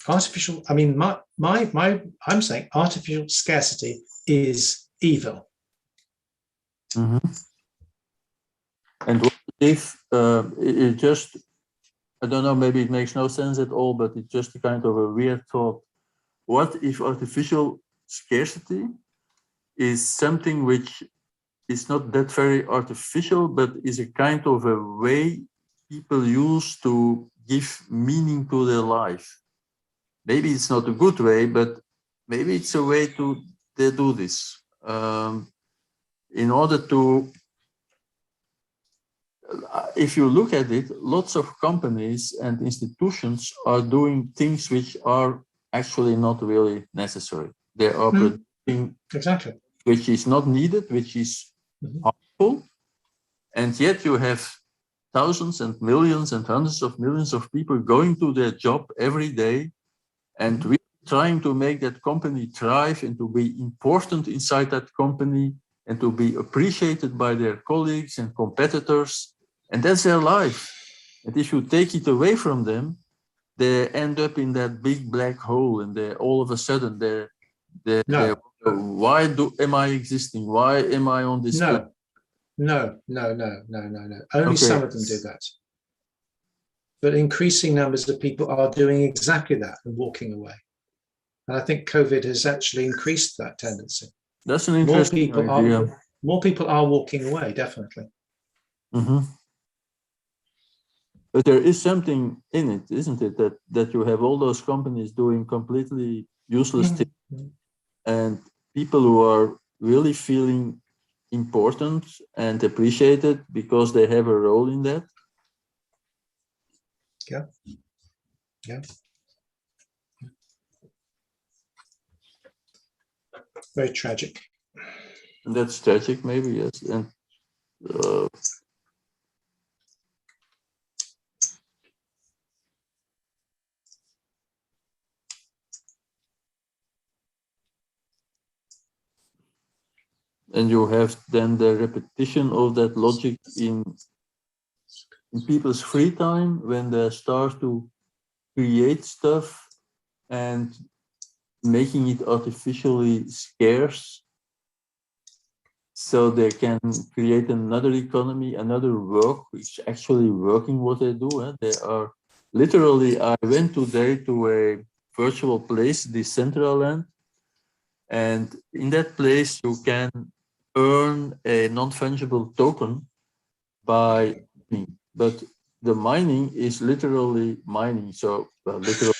B: Artificial, I mean, I'm saying artificial scarcity is evil.
A: And what if it just, I don't know, maybe it makes no sense at all, but it's just a kind of a weird thought. What if artificial scarcity is something which is not that very artificial, but is a kind of a way people use to give meaning to their life? Maybe it's not a good way, but maybe it's a way they do this in order to if you look at it, lots of companies and institutions are doing things which are actually not really necessary. They are producing
B: exactly,
A: which is not needed, which is harmful, and yet you have thousands and millions and hundreds of millions of people going to their job every day and really trying to make that company thrive and to be important inside that company and to be appreciated by their colleagues and competitors. And that's their life. And if you take it away from them, they end up in that big black hole, and they all of a sudden they're why am I existing? Why am I on this planet?
B: No. Only some of them do that. But increasing numbers of people are doing exactly that and walking away. And I think COVID has actually increased that tendency.
A: That's an interesting idea.
B: More people are walking away, definitely.
A: But there is something in it, isn't it? That you have all those companies doing completely useless things, and people who are really feeling important and appreciated because they have a role in that.
B: Yeah. Very tragic.
A: And that's tragic, maybe, yes. And you have then the repetition of that logic in people's free time when they start to create stuff and making it artificially scarce so they can create another economy, another work which actually working what they do. They are literally, I went today to a virtual place, Decentraland, and in that place you can earn a non-fungible token by mining. But the mining is literally mining. So literally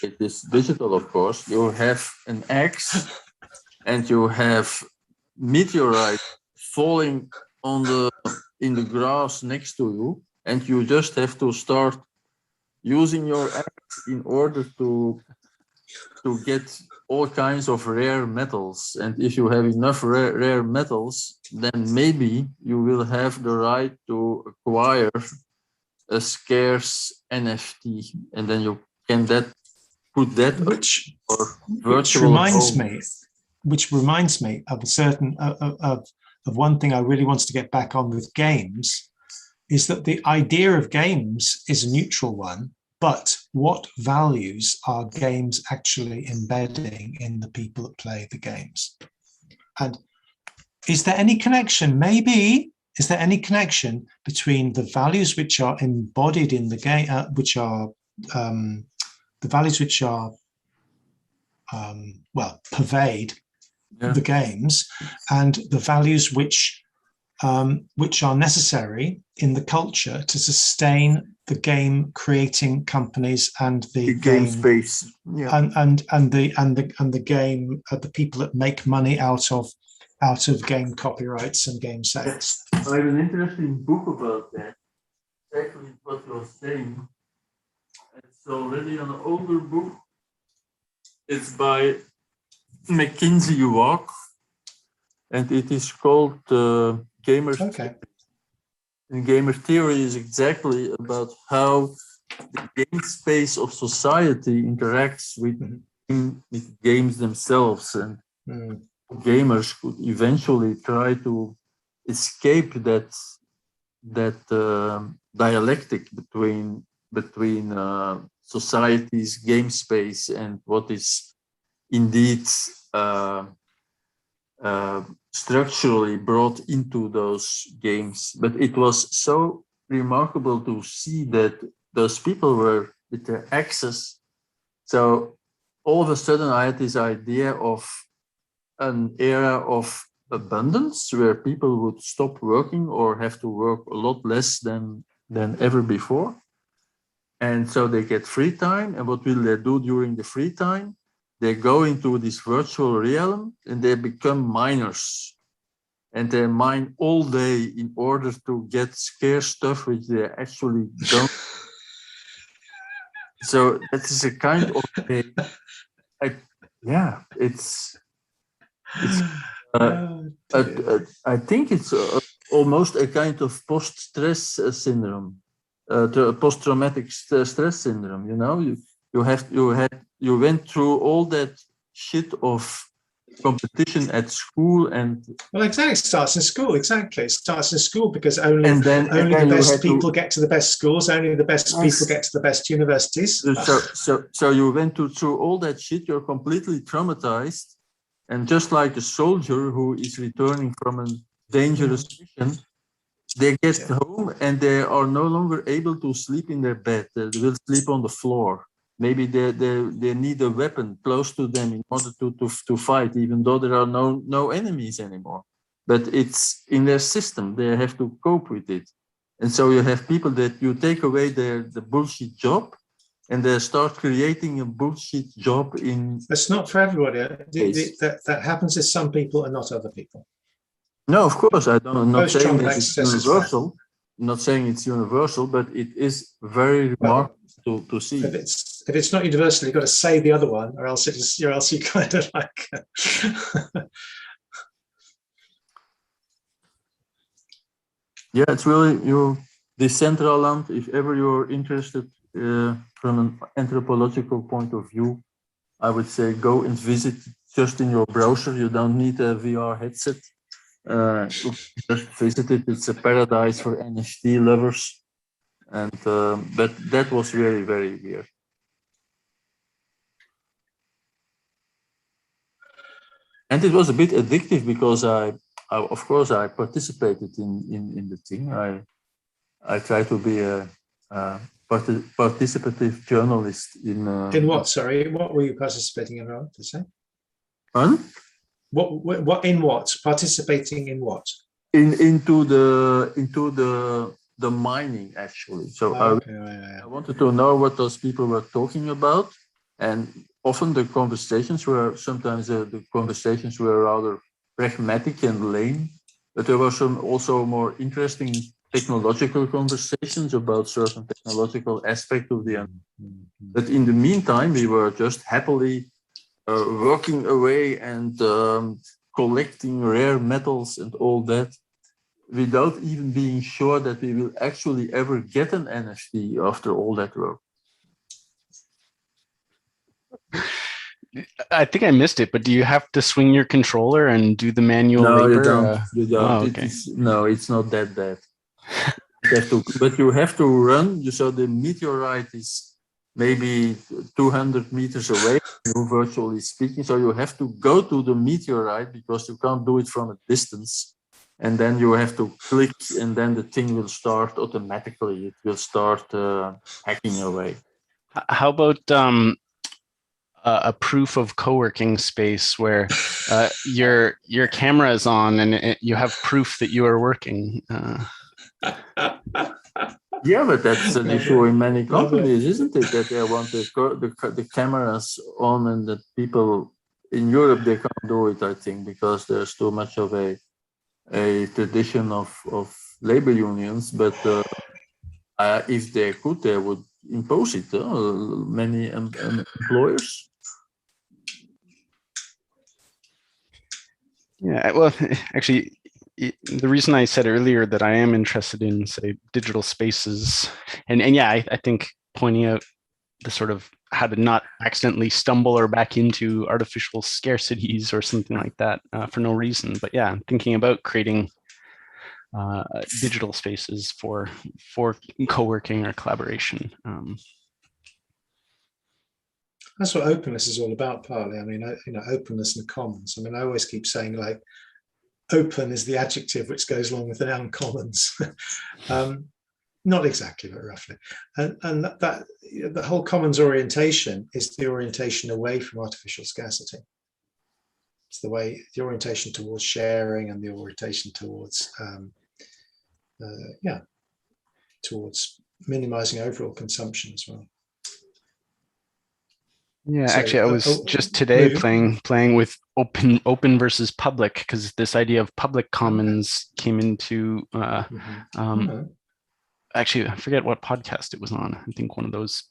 A: it is digital, of course. You have an axe and you have meteorite falling in the grass next to you, and you just have to start using your axe in order to get all kinds of rare metals. And if you have enough rare metals, then maybe you will have the right to acquire a scarce NFT, and then you can put that
B: which reminds me of a certain of one thing I really wanted to get back on with games, is that the idea of games is a neutral one, but what values are games actually embedding in the people that play the games? And is there any connection? Maybe is there any connection between the values which are embodied in the game, which are the values which are pervade the games, and the values which are necessary in the culture to sustain the game creating companies and the game
A: space,
B: and the game, the people that make money out of game copyrights and game sales.
A: I have an interesting book about that. Exactly what you're saying. It's already an older book. It's by Mackenzie Walk, and it is called Gamer.
B: Okay.
A: And gamer theory is exactly about how the game space of society interacts with games themselves, and gamers could eventually try to escape that dialectic between society's game space and what is indeed structurally brought into those games. But it was so remarkable to see that those people were with their access. So all of a sudden I had this idea of an era of abundance where people would stop working or have to work a lot less than ever before. And so they get free time. And what will they do during the free time? They go into this virtual realm and they become miners. and they mine all day in order to get scarce stuff which they actually don't. So that is a kind of it's I think it's almost a kind of post-stress syndrome, post-traumatic stress syndrome. You know, you went through all that shit of competition at school, and
B: well, exactly, it starts in school. Exactly, it starts in school because only the best people get to the best schools. Only the best people get to the best universities.
A: So you went through all that shit. You're completely traumatized. And just like a soldier who is returning from a dangerous mission, they get home and they are no longer able to sleep in their bed. They will sleep on the floor. Maybe they need a weapon close to them in order to fight, even though there are no enemies anymore. But it's in their system. They have to cope with it. And so you have people that you take away the bullshit job, and they start creating a bullshit job in.
B: It's not for everybody. That happens to some people and not other people.
A: No, of course, I'm not saying that it's universal. I'm not saying it's universal, but it is very remarkable to see.
B: If it's not universal, you've got to say the other one, or else you kind of like.
A: Yeah, it's really Decentraland. If ever you're interested from an anthropological point of view, I would say go and visit just in your browser. You don't need a VR headset. Just visit it. It's a paradise for NFT lovers, and but that was very, very weird. And it was a bit addictive because I of course I participated in the thing. I try to be a participative journalist in
B: what? Sorry, what were you participating in? To say?
A: Huh?
B: What in what? Participating in what?
A: Into the mining, actually. So I wanted to know what those people were talking about, and often the conversations were rather pragmatic and lame, but there were some also more interesting technological conversations about certain technological aspects of the. But in the meantime, we were just happily working away and collecting rare metals and all that, without even being sure that we will actually ever get an NFT after all that work.
C: I think I missed it, but do you have to swing your controller and do the manual labor?
A: No, you don't.
C: Oh, okay.
A: It's not that bad. But you have to run. So the meteorite is maybe 200 meters away, virtually speaking. So you have to go to the meteorite because you can't do it from a distance. And then you have to click, and then the thing will start automatically. It will start hacking away.
C: How about a proof of co-working space where your camera is on and you have proof that you are working?
A: Yeah, but that's an issue in many companies, isn't it? That they want the cameras on, and that people in Europe, they can't do it, I think, because there's too much of a tradition of labor unions. But if they could, they would impose it. Many employers.
C: Yeah, well, actually, the reason I said earlier that I am interested in, say, digital spaces, and yeah, I think pointing out the sort of how to not accidentally stumble or back into artificial scarcities or something like that for no reason. But yeah, thinking about creating digital spaces for co-working or collaboration.
B: That's what openness is all about, partly. I mean, openness and commons. I mean, I always keep saying, like, open is the adjective which goes along with the noun commons. Not exactly, but roughly. And that the whole commons orientation is the orientation away from artificial scarcity. It's the orientation towards sharing, and the orientation towards, towards minimizing overall consumption as well.
C: Yeah,
B: So,
C: actually, I was just today
B: moving.
C: playing with open versus public, because this idea of public commons came into. Actually, I forget what podcast it was on. I think one of those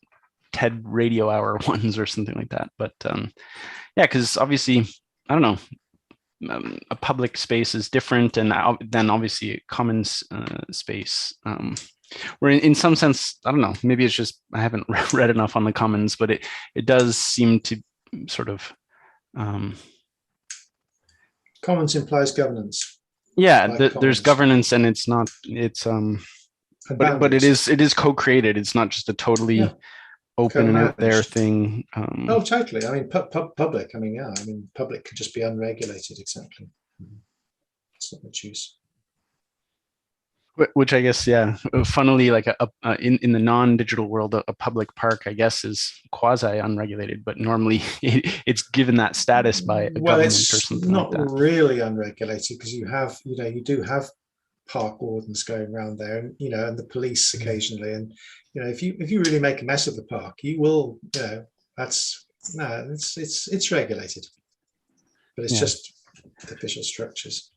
C: TED Radio Hour ones or something like that. But yeah, because obviously, I don't know, a public space is different, and then obviously a commons space. Where in some sense, I don't know, maybe it's just I haven't read enough on the commons, but it does seem to sort of
B: Commons implies governance.
C: Yeah, there's governance, and it's but it is co-created. It's not just a totally open and out there thing.
B: Oh, totally. I mean, public. I mean, yeah. I mean, public could just be unregulated. Exactly. It's not much use.
C: Which I guess, yeah, funnily, like in the non-digital world, a public park, I guess, is quasi unregulated, but normally it's given that status by a government or something like that.
B: It's not really unregulated, because you do have park wardens going around there, and and the police occasionally, and if you really make a mess of the park, you will, it's regulated, but it's just official structures.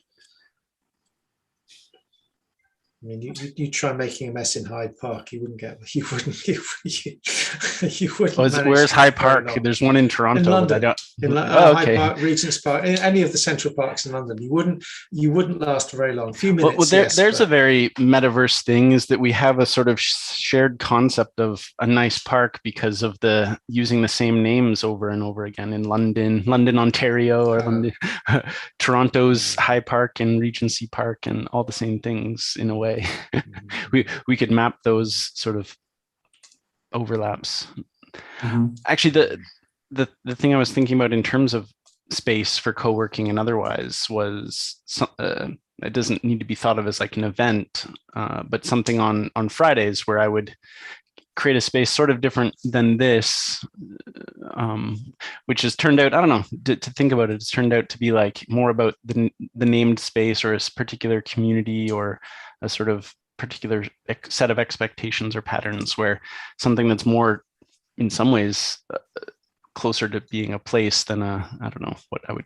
B: I mean, you try making a mess in Hyde Park, you wouldn't.
C: Where's Hyde Park? There's one in Toronto.
B: In London.
C: Okay.
B: Hyde Park, Regent's Park, any of the central parks in London, you wouldn't last very long. A few minutes.
C: Well, there's a very metaverse thing, is that we have a sort of shared concept of a nice park because of the using the same names over and over again in London, Ontario, or London, Toronto's Hyde Park and Regency Park, and all the same things in a way. we could map those sort of overlaps. Actually, the thing I was thinking about in terms of space for co-working and otherwise was it doesn't need to be thought of as like an event, but something on Fridays where I would create a space sort of different than this, which has turned out, I don't know, to think about it, it's turned out to be like more about the named space or a particular community or a sort of particular set of expectations or patterns, where something that's more in some ways closer to being a place than I don't know what I would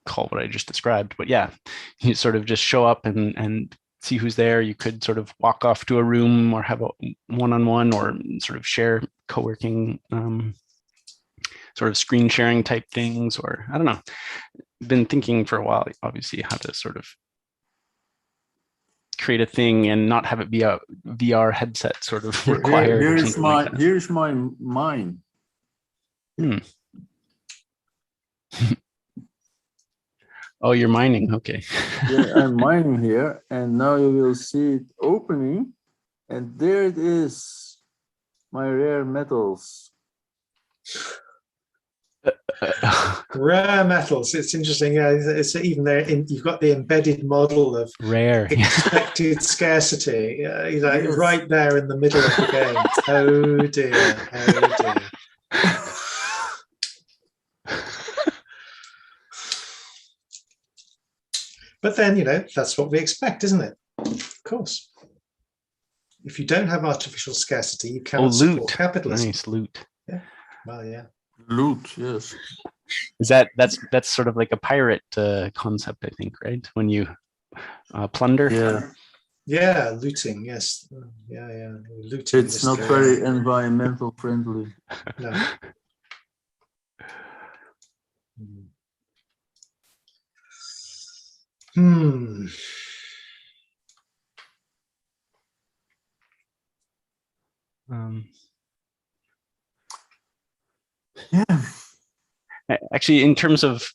C: call what I just described. But yeah, you sort of just show up and see who's there. You could sort of walk off to a room or have a one-on-one or sort of share co-working sort of screen sharing type things, or I don't know. Been thinking for a while, obviously, how to sort of create a thing and not have it be a VR headset sort of required.
A: Here's my mine.
C: Oh, you're mining. Okay.
A: Yeah, I'm mining here, and now you will see it opening, and there it is, my rare metals.
B: Rare metals. It's interesting. Yeah, it's even there. You've got the embedded model of
C: rare
B: expected scarcity. Yes. Right there in the middle of the game. Oh dear. Oh dear. But then that's what we expect, isn't it? Of course. If you don't have artificial scarcity, you cannot support capitalism.
C: Nice loot.
B: Yeah. Well, yeah.
A: Loot, yes.
C: Is that's sort of like a pirate concept, I think, right? When you plunder.
B: Yeah, looting. Yes. Yeah. Looting.
A: It's not very environmental friendly.
B: No.
A: Yeah.
C: Actually, in terms of,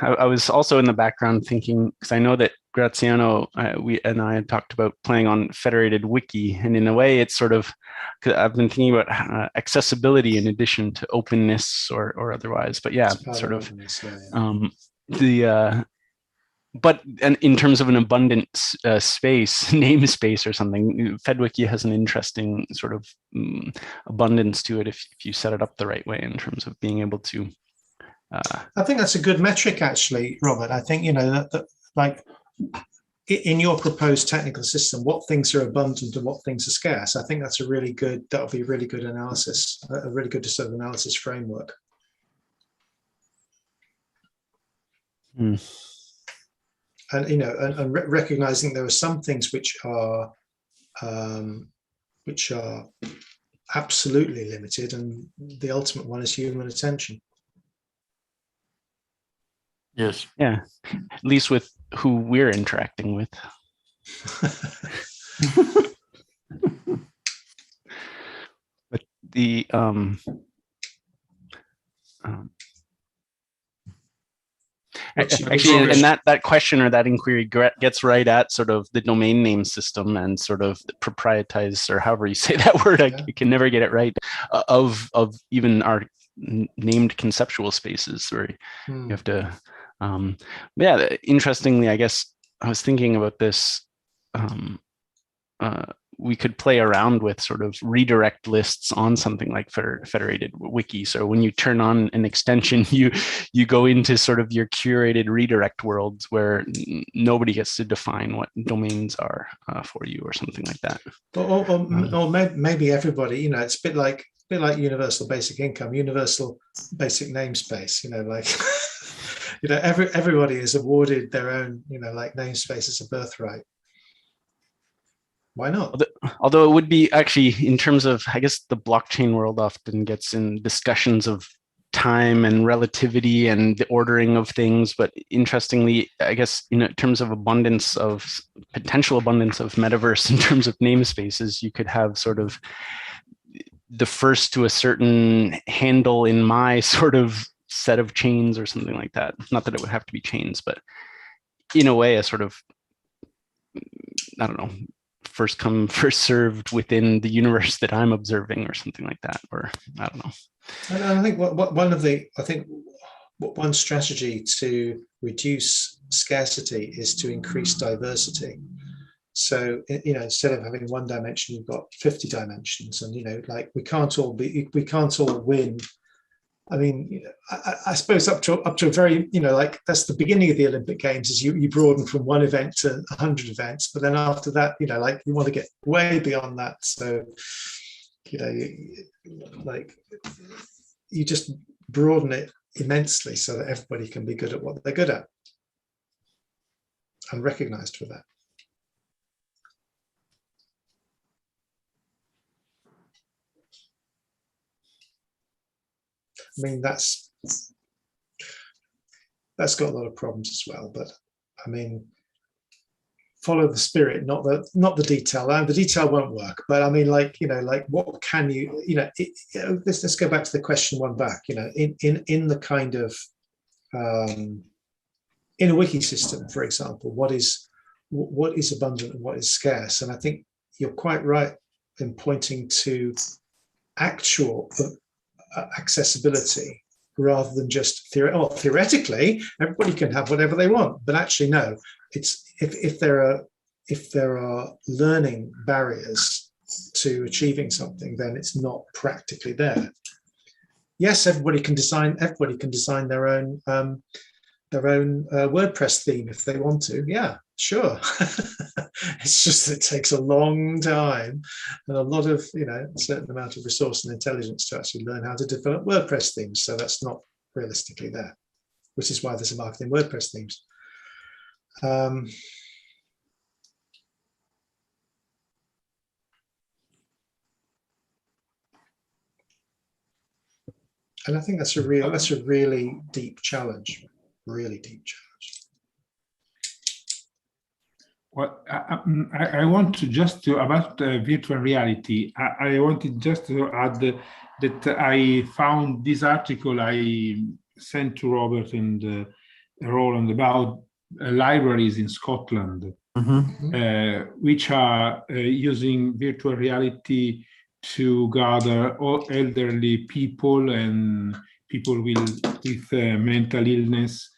C: I was also in the background thinking, because I know that Graziano, we and I had talked about playing on Federated Wiki, and in a way, it's sort of, I've been thinking about accessibility in addition to openness or otherwise. But yeah, sort of but in terms of an abundant space, namespace or something, FedWiki has an interesting sort of abundance to it if you set it up the right way in terms of being able to.
B: I think that's a good metric, actually, Robert. I think that like in your proposed technical system, what things are abundant and what things are scarce. I think that'll be a really good analysis, a really good sort of analysis framework. And and recognizing there are some things which are absolutely limited, and the ultimate one is human attention.
A: Yes.
C: Yeah, at least with who we're interacting with. But the actually, and that question or that inquiry gets right at sort of the domain name system and sort of the proprietize, or however you say that word, I can never get it right, of even our named conceptual spaces, where you have to yeah, interestingly, I guess I was thinking about this, we could play around with sort of redirect lists on something like federated wiki. So when you turn on an extension, you go into sort of your curated redirect worlds where nobody gets to define what domains are for you, or something like that.
B: Or maybe everybody, it's a bit like universal basic income, universal basic namespace, like everybody is awarded their own, like namespace as a birthright. Why not?
C: Although it would be actually, in terms of, I guess the blockchain world often gets in discussions of time and relativity and the ordering of things. But interestingly, I guess, in terms of potential abundance of metaverse, in terms of namespaces, you could have sort of the first to a certain handle in my sort of set of chains or something like that. Not that it would have to be chains, but in a way, a sort of, I don't know, first come, first served within the universe that I'm observing, or something like that, or I don't know.
B: And I think one strategy to reduce scarcity is to increase diversity. So instead of having one dimension, you've got 50 dimensions, and like we can't all win. I mean, I suppose up to a very, like that's the beginning of the Olympic Games, is you broaden from one event to 100 events, but then after that, like you want to get way beyond that. So, like you just broaden it immensely so that everybody can be good at what they're good at and recognized for that. I mean, that's got a lot of problems as well, but I mean, follow the spirit, not the detail. The detail won't work, but I mean, like what can you, let's go back to the question one back. In the kind of in a wiki system, for example, what is abundant and what is scarce? And I think you're quite right in pointing to actual accessibility rather than just theoretically everybody can have whatever they want, but actually no, it's if there are learning barriers to achieving something, then it's not practically there. Yes, everybody can design their own WordPress theme if they want to. Yeah, sure. It's just that it takes a long time and a lot of, a certain amount of resource and intelligence to actually learn how to develop WordPress themes. So that's not realistically there, which is why there's a market in WordPress themes. And I think that's a really deep challenge, really deep challenge.
D: Well, I want to just about virtual reality. I wanted just to add that I found this article I sent to Robert and Roland about libraries in Scotland, which are using virtual reality to gather all elderly people and people with mental illness,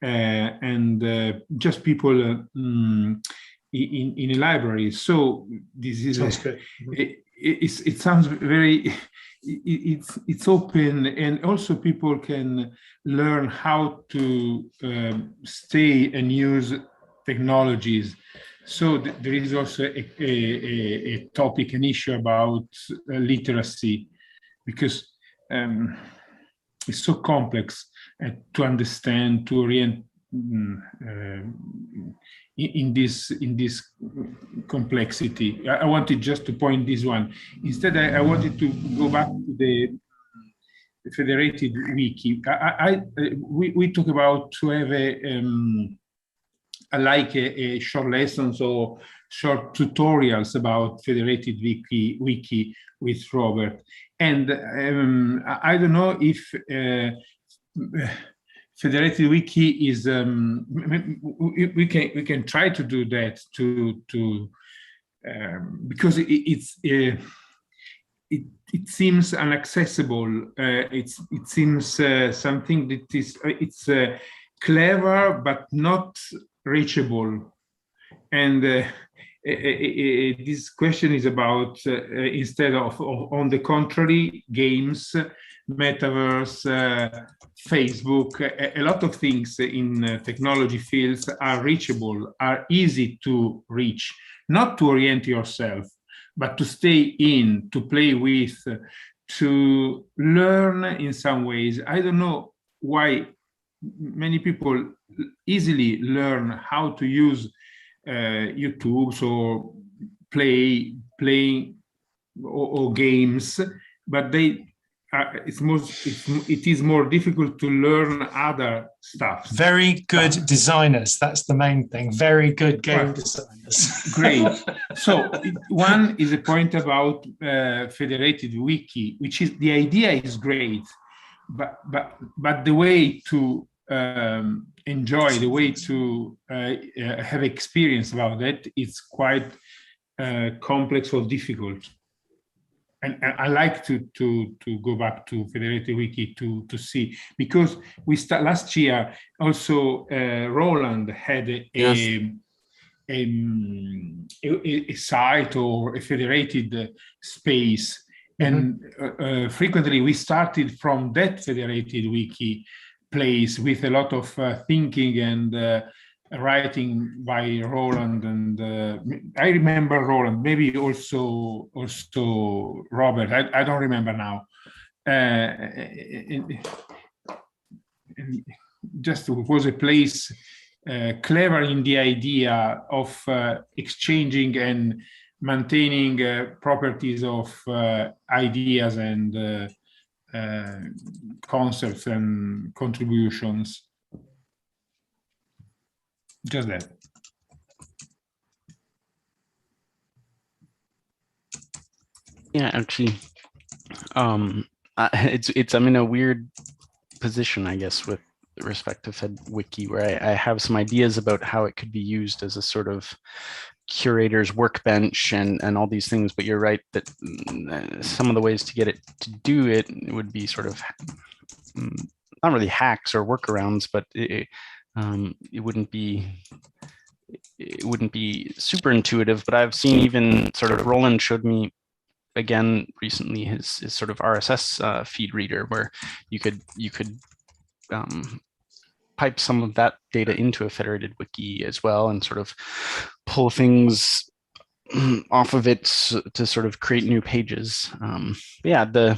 D: and just people in a library. So this is it sounds very, it's open, and also people can learn how to stay and use technologies. So there is also a topic, an issue about literacy, because it's so complex to understand, to orient in this complexity. I wanted just to point this one. Instead, I wanted to go back to the federated wiki. We talk about to have a short lessons or short tutorials about federated wiki with Robert. And I don't know if federated wiki is we can try to do that because it seems inaccessible. It seems something that is clever but not reachable. And this question is about instead of on the contrary, games, metaverse, Facebook, a lot of things in technology fields are reachable, are easy to reach, not to orient yourself, but to stay in, to play with, to learn in some ways. I don't know why many people easily learn how to use YouTube or playing or games, but it is more difficult to learn other stuff.
B: Very good designers. That's the main thing. Very good game designers.
D: Great. So one is a point about federated wiki, which is the idea is great, but the way to enjoy, the way to have experience about that, it's quite complex or difficult. And I like to go back to federated wiki to see, because we start last year also. Roland had a site or a federated space, and frequently we started from that federated wiki place with a lot of thinking and writing by Roland, and I remember Roland, maybe also Robert. I don't remember now. And just it was a place clever in the idea of exchanging and maintaining properties of ideas and concepts and contributions. Just that.
C: Yeah, actually, it's I'm in a weird position, I guess, with respect to FedWiki, where I have some ideas about how it could be used as a sort of curator's workbench and all these things, but you're right that some of the ways to get it to do it would be sort of not really hacks or workarounds, but it wouldn't be super intuitive. But I've seen, even sort of, Roland showed me again recently his sort of RSS feed reader, where you could pipe some of that data into a federated wiki as well, and sort of pull things off of it to sort of create new pages. Yeah, the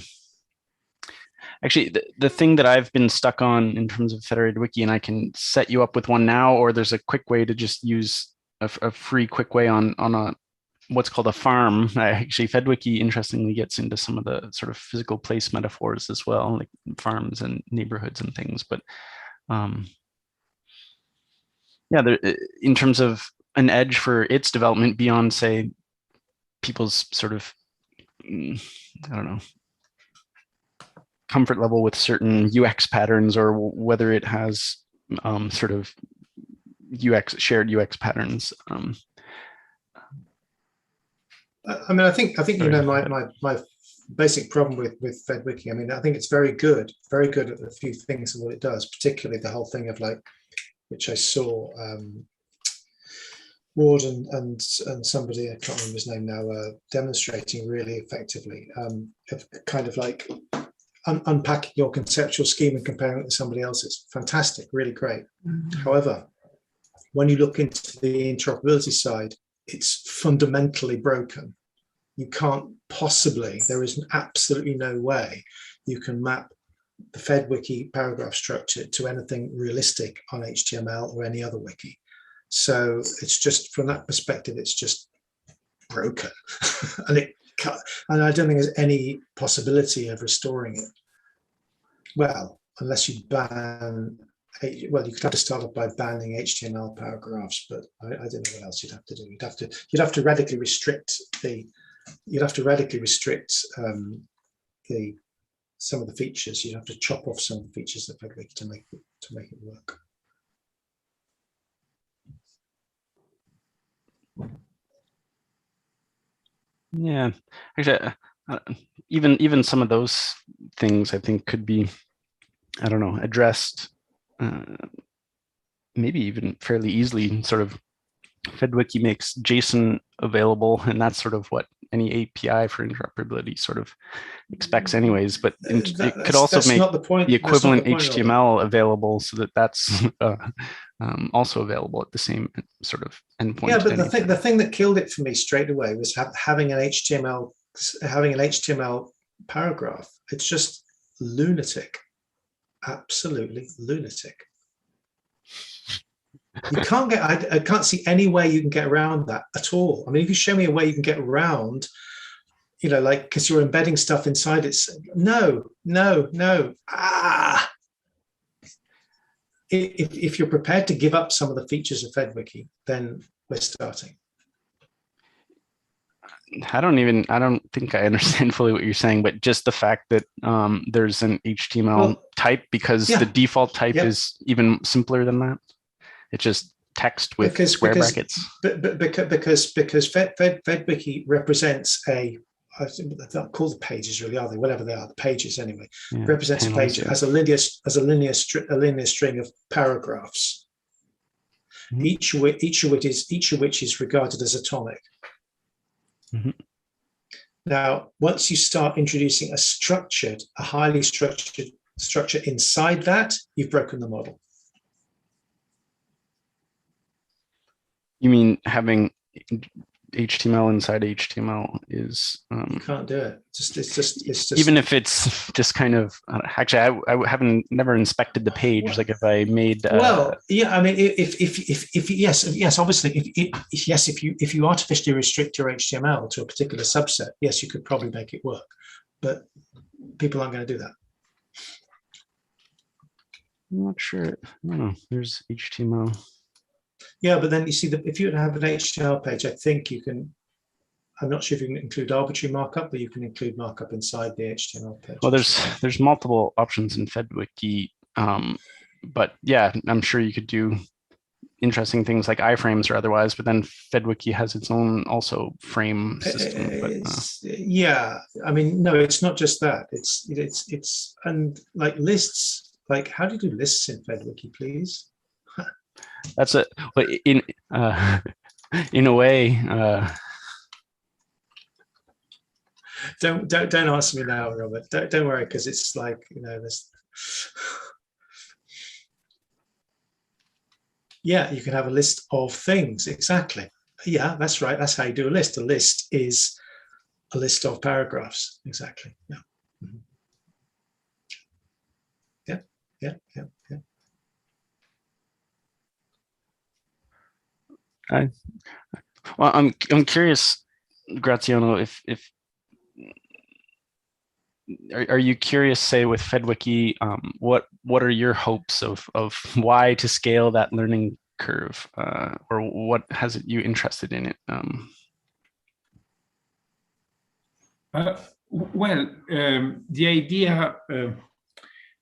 C: thing that I've been stuck on in terms of federated wiki, and I can set you up with one now, or there's a quick way to just use a free quick way on a what's called a farm. Actually, FedWiki interestingly gets into some of the sort of physical place metaphors as well, like farms and neighborhoods and things. But yeah, in terms of an edge for its development beyond, say, people's sort of, I don't know, comfort level with certain UX patterns, or whether it has sort of shared UX patterns.
B: I mean, I think you know my basic problem with FedWiki. I mean, I think it's very good at a few things of what it does, particularly the whole thing of, like, which I saw Ward and somebody, I can't remember his name now, demonstrating really effectively, kind of like unpacking your conceptual scheme and comparing it to somebody else's. Fantastic, really great. However, when you look into the interoperability side, it's fundamentally broken. You can't possibly, there is absolutely no way you can map the FedWiki paragraph structure to anything realistic on HTML or any other wiki. So it's just, from that perspective, it's just broken. and I don't think there's any possibility of restoring it. Well, unless you ban, well, you could have to start off by banning HTML paragraphs, but I don't know what else you'd have to do. You'd have to radically restrict some of the features. You'd have to chop off some of the features of FedWiki to make it work.
C: Yeah, actually, even some of those things I think could be, I don't know, addressed maybe even fairly easily. Sort of FedWiki makes JSON available, and that's sort of what any API for interoperability sort of expects anyways, but it could also make the equivalent HTML available so that that's also available at the same sort of endpoint.
B: Yeah, but the thing that killed it for me straight away was having an HTML paragraph. It's just lunatic, absolutely lunatic. You can't get, I can't see any way you can get around that at all. I mean, if you show me a way you can get around, you know, like, because you're embedding stuff inside it. No. If you're prepared to give up some of the features of FedWiki, then we're starting.
C: I don't think I understand fully what you're saying, but just the fact that there's an HTML type, because the default type is even simpler than that. It's just text with square brackets.
B: Because FedWiki represents a, they're called the pages, really, are they? Whatever they are, the pages anyway. Yeah, represents panels, a page as a linear string of paragraphs. Mm-hmm. each of which is regarded as atomic. Mm-hmm. Now, once you start introducing a highly structured structure inside that, you've broken the model.
C: You mean having HTML inside HTML is
B: you can't do it. It's just
C: even if it's just kind of actually I haven't never inspected the page. Well, like if I made
B: well, yeah, I mean, if yes, obviously, if you artificially restrict your HTML to a particular subset, yes, you could probably make it work, but people aren't going to do that.
C: I'm not sure. No, there's HTML.
B: Yeah, but then you see that if you have an HTML page, I think you can. I'm not sure if you can include arbitrary markup, but you can include markup inside the HTML page.
C: Well, there's multiple options in FedWiki, but yeah, I'm sure you could do interesting things like iframes or otherwise. But then FedWiki has its own also frame system.
B: Yeah, I mean, no, it's not just that. It's and like lists. Like, how do you do lists in FedWiki, please?
C: That's it. But in a way.
B: Don't ask me now, Robert. Don't worry, because it's like, you know, this. Yeah, you can have a list of things. Exactly. Yeah, that's right. That's how you do a list. A list is a list of paragraphs. Exactly. Yeah. Mm-hmm. Yeah.
C: Well, I'm curious, Graziano, if are you curious, say, with FedWiki, what are your hopes of why to scale that learning curve, or what has you interested in it?
D: Well, the idea.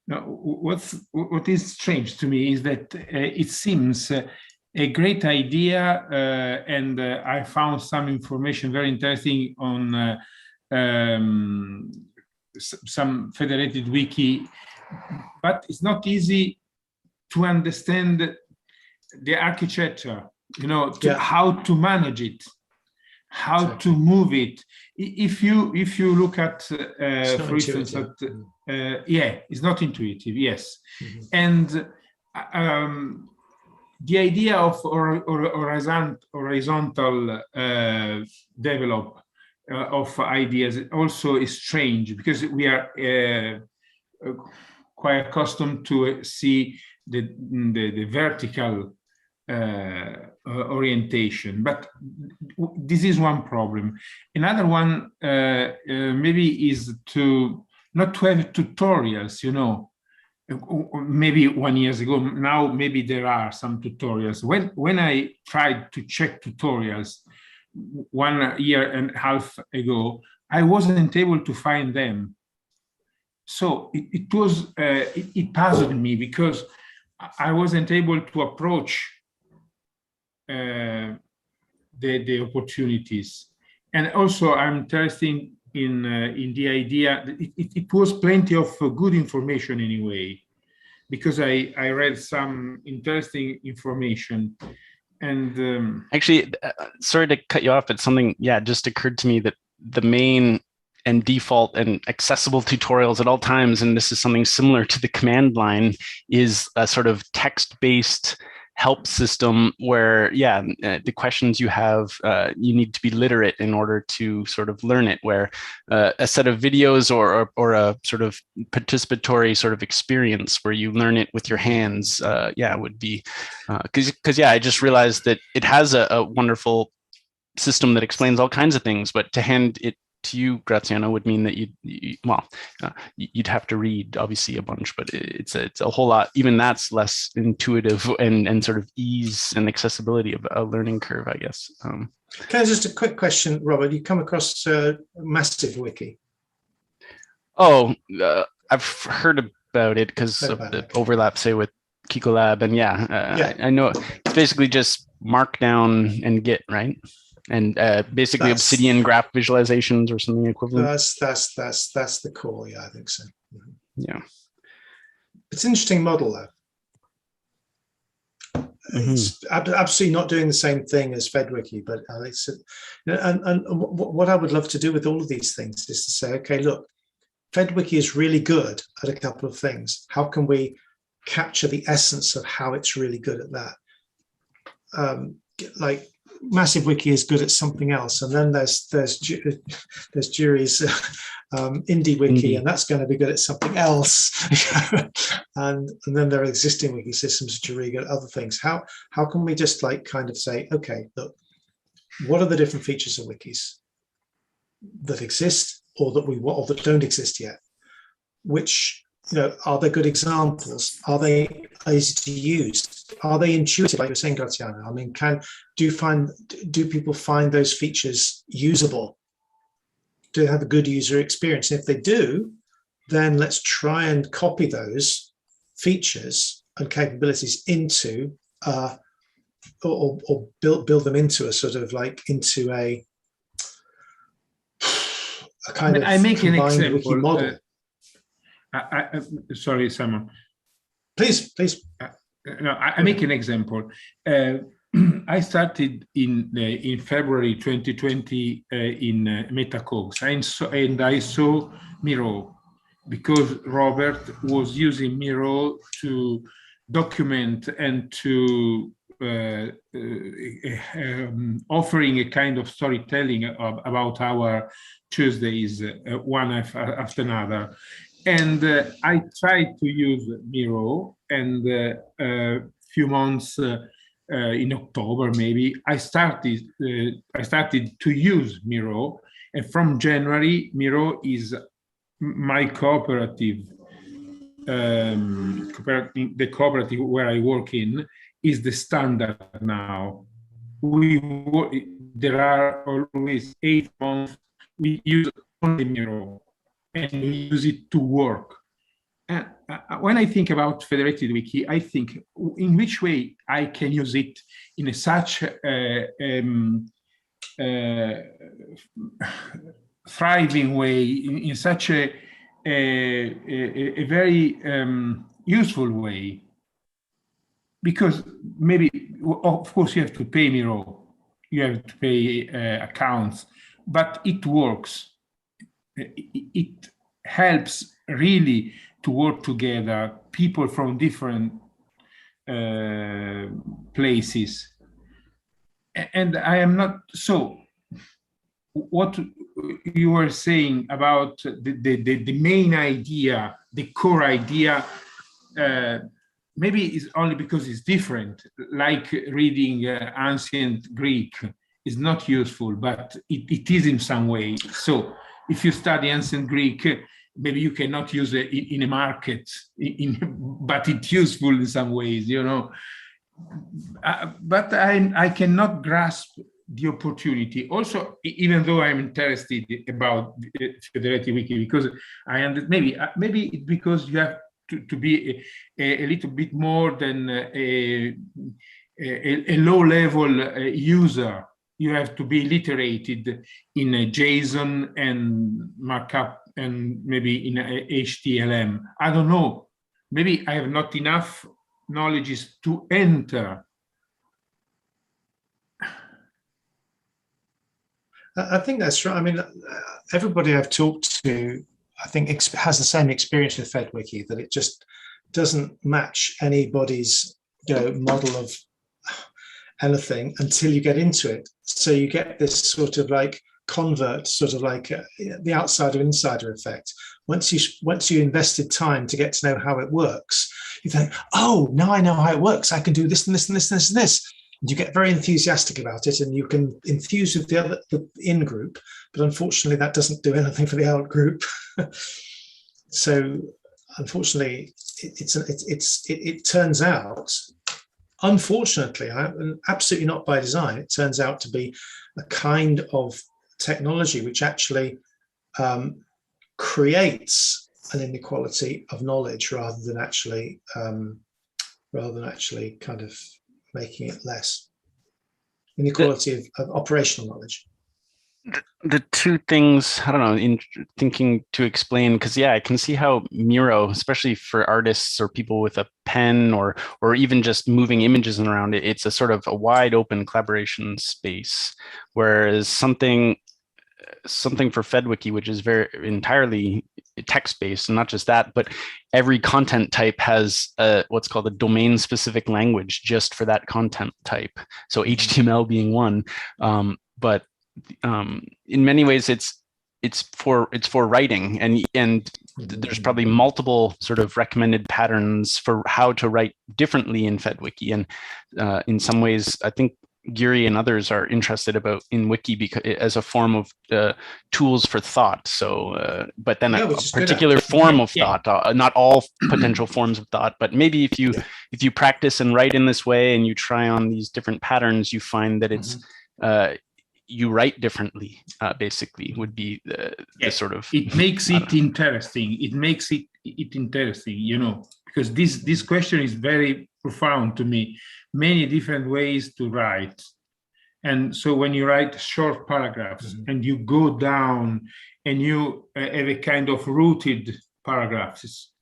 D: What is strange to me is that it seems a great idea, and I found some information very interesting on some federated wiki, but it's not easy to understand the architecture, you know, how to manage it, how to move it. If you look at, for instance, it's not intuitive, yes. Mm-hmm. And the idea of horizontal develop of ideas also is strange, because we are quite accustomed to see the vertical orientation, but this is one problem. Another one maybe is not to have tutorials, you know. Maybe 1 year ago, now maybe there are some tutorials. When I tried to check tutorials 1.5 years ago, I wasn't able to find them. So it puzzled me because I wasn't able to approach the opportunities. And also I'm interested in the idea that it was plenty of good information anyway, because I read some interesting information. And
C: actually, sorry to cut you off, but something, just occurred to me that the main and default and accessible tutorials at all times, and this is something similar to the command line, is a sort of text-based help system where, the questions you have, you need to be literate in order to sort of learn it, where a set of videos or a sort of participatory sort of experience where you learn it with your hands, would be, because I just realized that it has a wonderful system that explains all kinds of things, but to hand it to you, Graziano, would mean that you'd have to read obviously a bunch, but it's a whole lot. Even that's less intuitive and sort of ease and accessibility of a learning curve, I guess.
B: Can I just a quick question, Robert? You come across Massive Wiki?
C: Oh, I've heard about it because of the overlap, say, with Kikolab, and I know it's basically just Markdown and Git, right? And basically Obsidian graph visualizations or something equivalent.
B: That's the core. Yeah, I think so.
C: Yeah,
B: it's an interesting model though. It's absolutely not doing the same thing as FedWiki, but it's and what I would love to do with all of these things is to say, okay, look, FedWiki is really good at a couple of things. How can we capture the essence of how it's really good at that? Like Massive Wiki is good at something else, and then there's Jury's Indie Wiki, and that's going to be good at something else. and then there are existing wiki systems which are really good at other things. How can we just like kind of say, okay, look, what are the different features of wikis that exist or that don't exist yet? Which, are they good examples? Are they easy to use? Are they intuitive, like you're saying, Graziano? I mean, do people find those features usable? Do they have a good user experience? And if they do, then let's try and copy those features and capabilities into or build them into a sort of like into a kind of
D: I make an example.
B: Wiki model.
D: Sorry, Simon.
B: Please.
D: No, I make an example. I started in February 2020 in MetaCAugs, and I saw Miro because Robert was using Miro to document and to offering a kind of storytelling about our Tuesdays, one after another. And I tried to use Miro, and a few months in October, maybe I started to use Miro, and from January, Miro is my cooperative. The cooperative where I work in is the standard now. There are always 8 months we use only Miro, and we use it to work. And when I think about federated wiki, I think in which way I can use it in such a thriving way, in such a very useful way. Because maybe, of course, you have to pay Miro, you have to pay accounts, but it works. It helps really to work together, people from different places. And I am not, so what you were saying about the main idea, the core idea, maybe it's only because it's different, like reading ancient Greek is not useful, but it is in some way. So if you study ancient Greek, maybe you cannot use it in a market, but it's useful in some ways, you know. But I cannot grasp the opportunity. Also, even though I'm interested about federated wiki, because maybe it's because you have to be a little bit more than a low-level user. You have to be literated in JSON and markup and maybe in HTML. I don't know. Maybe I have not enough knowledge to enter.
B: I think that's right. I mean, everybody I've talked to, I think, has the same experience with FedWiki, that it just doesn't match anybody's, you know, model of anything until you get into it. So you get this sort of like convert, sort of like the outsider insider effect. Once you invested time to get to know how it works, you think, oh, now I know how it works. I can do this and this and this and this and this. And you get very enthusiastic about it, and you can enthuse with the in group, but unfortunately that doesn't do anything for the out group. So unfortunately, it turns out, unfortunately, absolutely not by design, it turns out to be a kind of technology which actually creates an inequality of knowledge rather than actually kind of making it less. Inequality of operational knowledge.
C: The two things, I don't know, in thinking to explain, because yeah, I can see how Miro, especially for artists or people with a pen or even just moving images around it, it's a sort of a wide open collaboration space. Whereas something for FedWiki, which is very entirely text-based, and not just that, but every content type has what's called a domain-specific language just for that content type. So HTML being one, but in many ways it's for writing, and there's probably multiple sort of recommended patterns for how to write differently in FedWiki, and in some ways I think Giri and others are interested about in Wiki because as a form of tools for thought. So, but then a particular form of thought, not all potential forms of thought, but maybe if you practice and write in this way and you try on these different patterns, you find that it's you write differently. Basically, would be the sort of.
D: It makes it interesting. It makes it interesting, you know, because this question is very profound to me. Many different ways to write. And so when you write short paragraphs and you go down and you have a kind of rooted paragraphs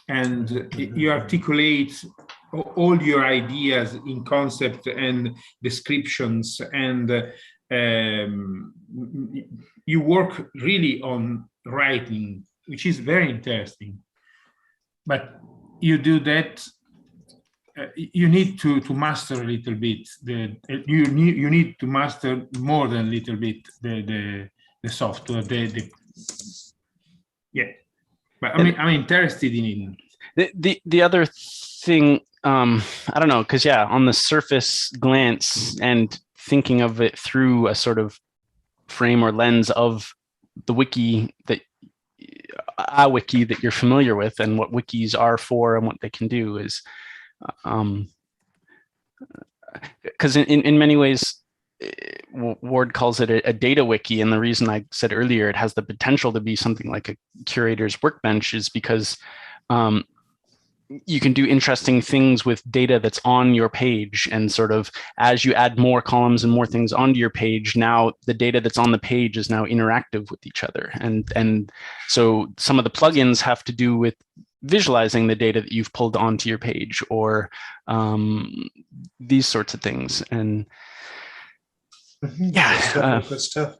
D: and you articulate all your ideas in concept and descriptions, and you work really on writing, which is very interesting. But you do that. You need to master a little bit. You need to master more than a little bit the software. But I mean, I'm interested in
C: it. The other thing, I don't know, because on the surface glance and thinking of it through a sort of frame or lens of the wiki that you're familiar with and what wikis are for and what they can do is. Because in many ways, Ward calls it a data wiki, and the reason I said earlier it has the potential to be something like a curator's workbench is because you can do interesting things with data that's on your page, and sort of as you add more columns and more things onto your page, now the data that's on the page is now interactive with each other, and so some of the plugins have to do with visualizing the data that you've pulled onto your page, or these sorts of things. And
B: good stuff.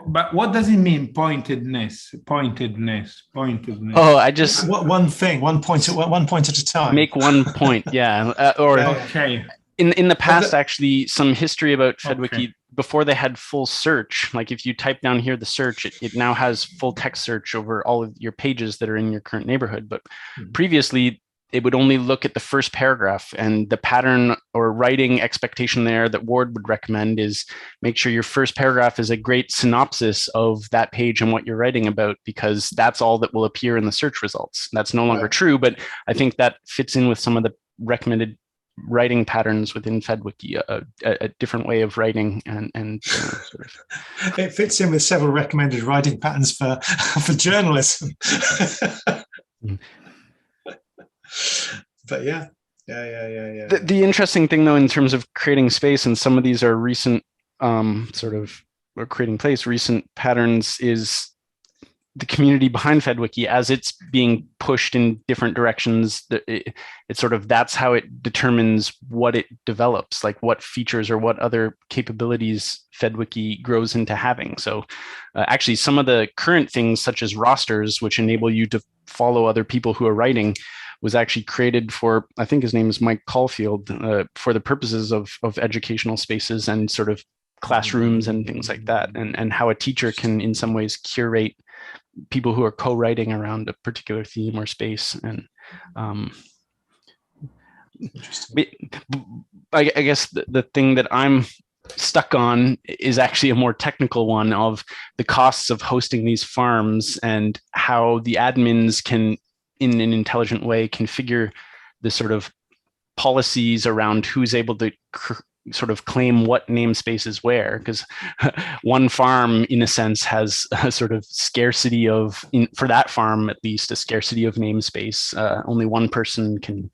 D: But what does it mean, pointedness?
C: Oh, I just
B: one point at a time.
C: Make one point, or okay. In the past, actually, some history about FedWiki. before they had full search, like if you type down here the search, it now has full text search over all of your pages that are in your current neighborhood. But previously, it would only look at the first paragraph, and the pattern or writing expectation there that Ward would recommend is make sure your first paragraph is a great synopsis of that page and what you're writing about, because that's all that will appear in the search results. That's no longer true, but I think that fits in with some of the recommended writing patterns within FedWiki, a different way of writing, and sort of.
B: It fits in with several recommended writing patterns for journalism. But yeah.
C: The interesting thing, though, in terms of creating space, and some of these are recent recent patterns, is the community behind FedWiki as it's being pushed in different directions. It's sort of, that's how it determines what it develops, like what features or what other capabilities FedWiki grows into having. So actually some of the current things, such as rosters, which enable you to follow other people who are writing, was actually created for, I think his name is Mike Caulfield, for the purposes of educational spaces and sort of classrooms and things like that, and how a teacher can in some ways curate people who are co-writing around a particular theme or space. And I guess the thing that I'm stuck on is actually a more technical one of the costs of hosting these farms and how the admins can, in an intelligent way, configure the sort of policies around who's able to sort of claim what namespaces where, because one farm in a sense has a sort of scarcity of, for that farm at least, a scarcity of namespace. Only one person can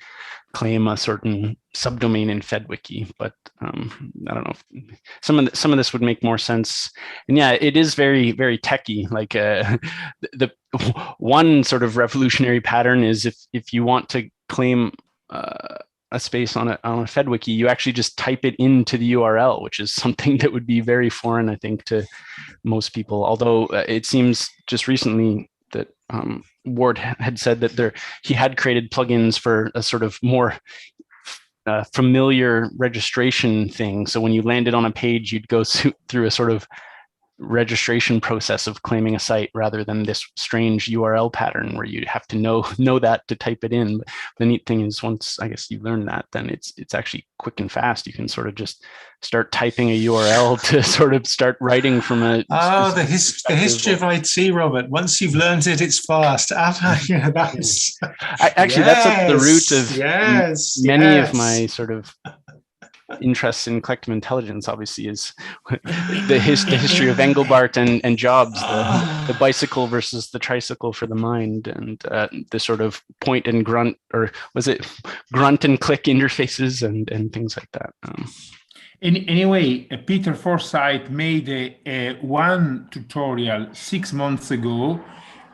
C: claim a certain subdomain in FedWiki, but I don't know if some of this would make more sense. And yeah, it is very, very techy. Like the one sort of revolutionary pattern is if you want to claim a space on a FedWiki, you actually just type it into the URL, which is something that would be very foreign, I think, to most people. Although it seems just recently that Ward had said that he had created plugins for a sort of more familiar registration thing. So when you landed on a page, you'd go through a sort of registration process of claiming a site rather than this strange URL pattern where you have to know that to type it in. But the neat thing is, once I guess you learn that, then it's actually quick and fast. You can sort of just start typing a URL to sort of start writing from a
B: the history of IT, Robert. Once you've learned it, it's fast. That's
C: actually that's at the root of many of my sort of interests in collective intelligence. Obviously, is the history of Engelbart and Jobs, the bicycle versus the tricycle for the mind, and the sort of point and grunt, or was it grunt and click interfaces and things like that.
D: Anyway, Peter Forsyth made one tutorial 6 months ago,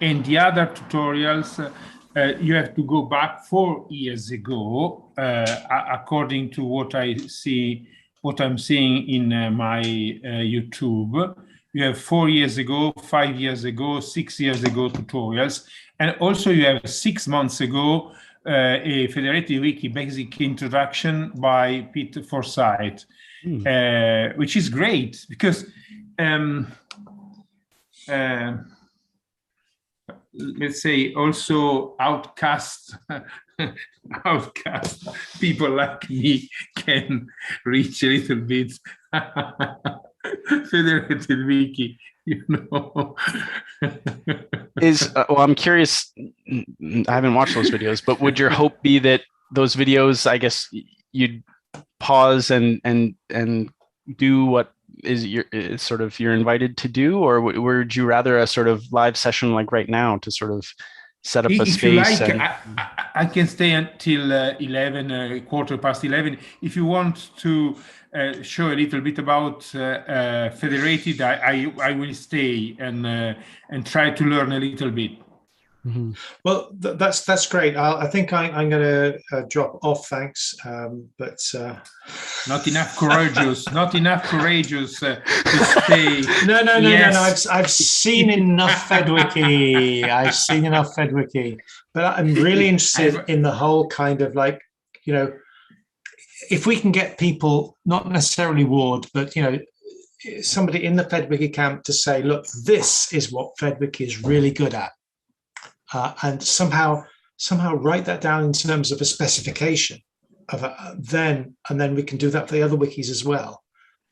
D: and the other tutorials you have to go back 4 years ago, according to what I see, what I'm seeing in my YouTube. You have 4 years ago, 5 years ago, 6 years ago tutorials, and also you have 6 months ago a Federated Wiki basic introduction by Peter Forsyth, which is great because let's say also outcast people like me can reach a little bit Federated Wiki, you know.
C: Well, I'm curious, I haven't watched those videos, but would your hope be that those videos, I guess you'd pause and do what is you're invited to do, or would you rather a sort of live session like right now to sort of set up a space? If you like,
D: I can stay until 11, quarter past 11. If you want to show a little bit about Federated, I will stay and try to learn a little bit.
B: Mm-hmm. Well, that's great. I think I'm going to drop off. Thanks, but
D: not enough courageous. Not enough courageous to stay.
B: No. I've seen enough FedWiki. I've seen enough FedWiki, but I'm really interested in the whole kind of like, you know, if we can get people, not necessarily Ward, but you know, somebody in the FedWiki camp to say, look, this is what FedWiki is really good at, and somehow write that down in terms of a specification of then we can do that for the other wikis as well.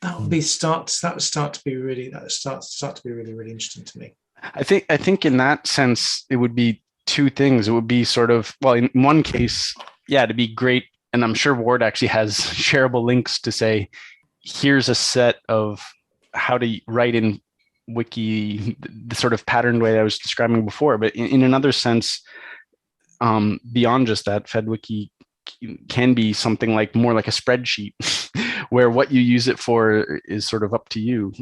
B: That would start to be really really interesting to me.
C: I think in that sense it would be two things. It would be sort of, well, in one case, yeah, it'd be great, and I'm sure Ward actually has shareable links to say, here's a set of how to write in wiki, the sort of patterned way I was describing before. But in another sense, beyond just that, FedWiki can be something like more like a spreadsheet where what you use it for is sort of up to you.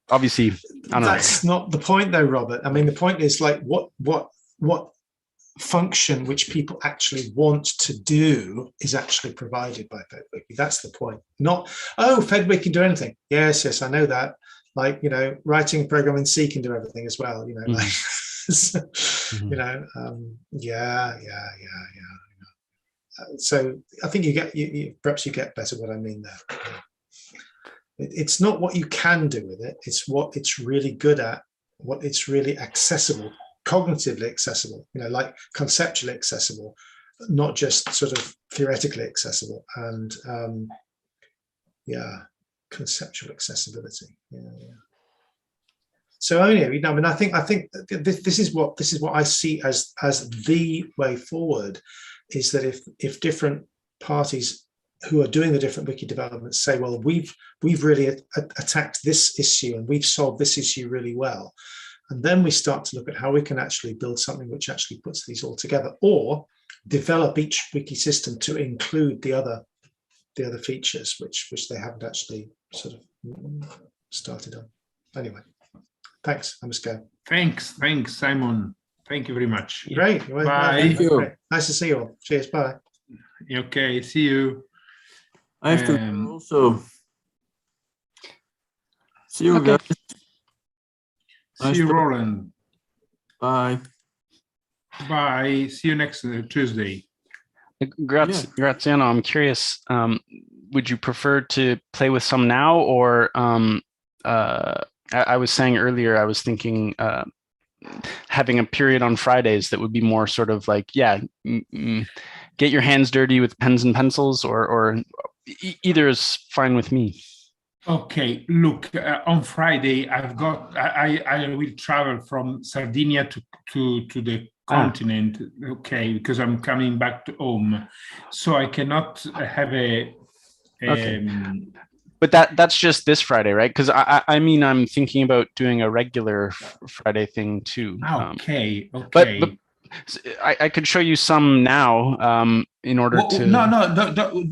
C: Obviously, I don't know.
B: That's not the point though, Robert. I mean, the point is like what function which people actually want to do is actually provided by FedWiki. That's the point. Not, oh, FedWiki can do anything. Yes, I know that. Like, you know, writing a program in C can do everything as well, you know. Mm-hmm. Like, you know, yeah. So I think you perhaps you get better what I mean there. It's not what you can do with it, it's what it's really good at, what it's really accessible, cognitively accessible, you know, like conceptually accessible, not just sort of theoretically accessible. And conceptual accessibility. Yeah. So anyway, I mean, I think this is what I see as the way forward, is that if different parties who are doing the different wiki developments say, well, we've really attacked this issue and we've solved this issue really well, and then we start to look at how we can actually build something which actually puts these all together, or develop each wiki system to include the other features which they haven't actually sort of started on. Anyway, thanks. I must go.
D: Thanks, Simon. Thank you very much.
B: Great.
D: Bye.
B: Thank you. Nice to see you all. Cheers. Bye.
D: Okay. See you.
A: I have to also see you guys.
D: See you, Roland.
A: Bye.
D: Bye. See you next Tuesday.
C: Graziano, I'm curious, would you prefer to play with some now, or I was saying earlier, I was thinking having a period on Fridays that would be more sort of like, get your hands dirty with pens and pencils, or either is fine with me.
D: Okay, look, on Friday I will travel from Sardinia to the continent, okay, because I'm coming back to home, so I cannot have a
C: okay. But that's just this Friday, right? Because I mean, I'm thinking about doing a regular Friday thing too.
D: Okay.
C: But I could show you some now in order to.
D: No.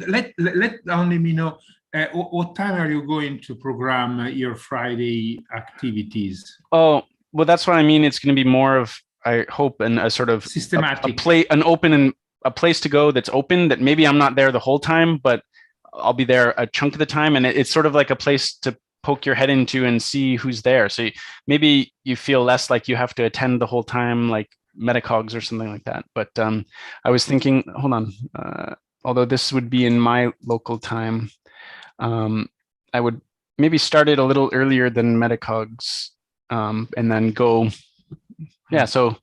D: Let only me know what time are you going to program your Friday activities?
C: Oh, well, that's what I mean. It's going to be more of, I hope, a sort of
D: systematic
C: a place to go that's open, that maybe I'm not there the whole time, but I'll be there a chunk of the time, and it's sort of like a place to poke your head into and see who's there. So maybe you feel less like you have to attend the whole time, like MetaCAugs or something like that. But I was thinking, hold on, although this would be in my local time, I would maybe start it a little earlier than MetaCAugs, and then go, so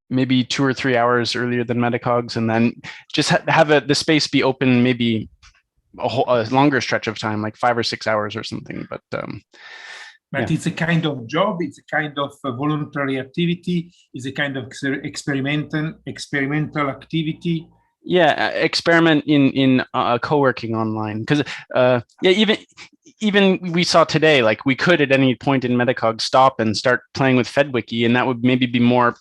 C: maybe 2 or 3 hours earlier than MetaCAugs, and then just have the space be open maybe a longer stretch of time, like 5 or 6 hours or something. But
D: it's a kind of job, it's a kind of voluntary activity, it's a kind of experimental activity.
C: Yeah, experiment in co-working online, because even we saw today, like we could at any point in MetaCAugs stop and start playing with FedWiki, and that would maybe be more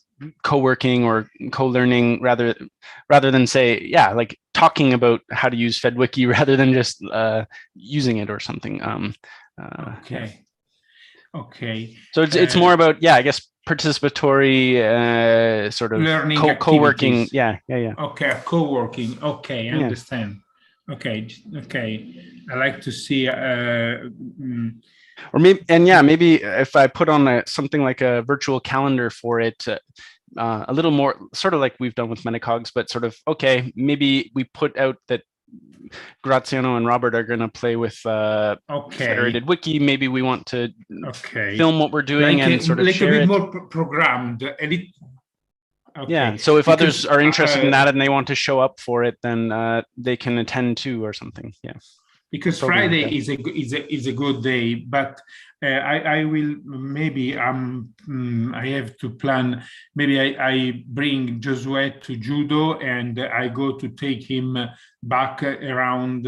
C: co-working or co-learning rather than say, like talking about how to use FedWiki rather than just using it or something.
D: Okay.
C: So it's more about, I guess, participatory sort of
D: learning
C: co-working. Yeah.
D: Okay, co-working. Okay, I understand. Okay. I like to see.
C: Or maybe if I put on something like a virtual calendar for it, a little more sort of like we've done with MetaCAugs, but sort of, okay, maybe we put out that Graziano and Robert are going to play with Federated Wiki. Maybe we want to film what we're doing and sort of share it.
D: A little bit more programmed.
C: Yeah, so if others are interested in that and they want to show up for it, then they can attend too or something. Yeah.
D: Because Friday is a good day, but I will maybe I have to plan. Maybe I bring Josué to judo and I go to take him back around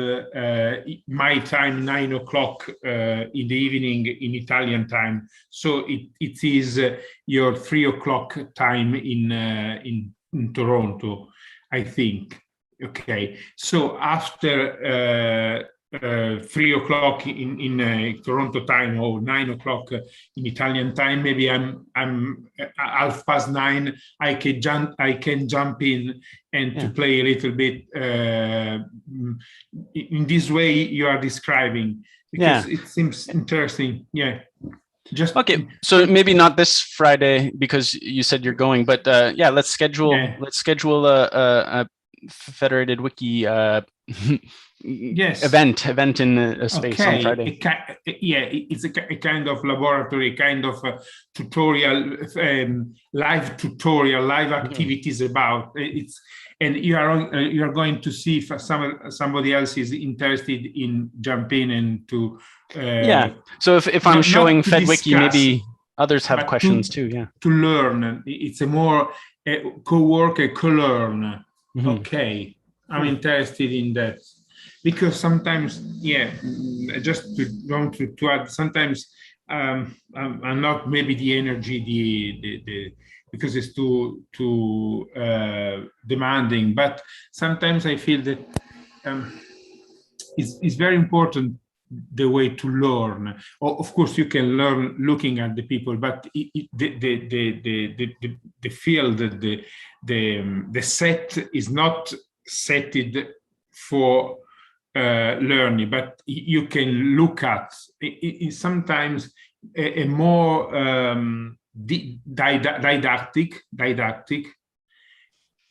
D: my time, 9 o'clock in the evening in Italian time. So it is your 3 o'clock time in Toronto, I think. Okay, so after 3 o'clock in Toronto time or 9 o'clock in Italian time, maybe I'm 9:30. I can jump in and to play a little bit in this way you are describing, because it seems interesting. Yeah. Just
C: okay, so maybe not this Friday because you said you're going, but let's schedule a Federated Wiki event in a space on Friday.
D: It's a kind of laboratory, kind of tutorial, live tutorial, live activities about it's, and you are going to see if somebody else is interested in jumping and to
C: so if I'm showing FedWiki, maybe others have questions too.
D: To learn, it's a more co-work and co-learn. Okay, I'm interested in that. Because sometimes, just to add, sometimes I'm not maybe the energy, because it's too demanding. But sometimes I feel that it's very important the way to learn. Of course, you can learn looking at the people, but the field, the set is not setted for learning, but you can look at it sometimes a more didactic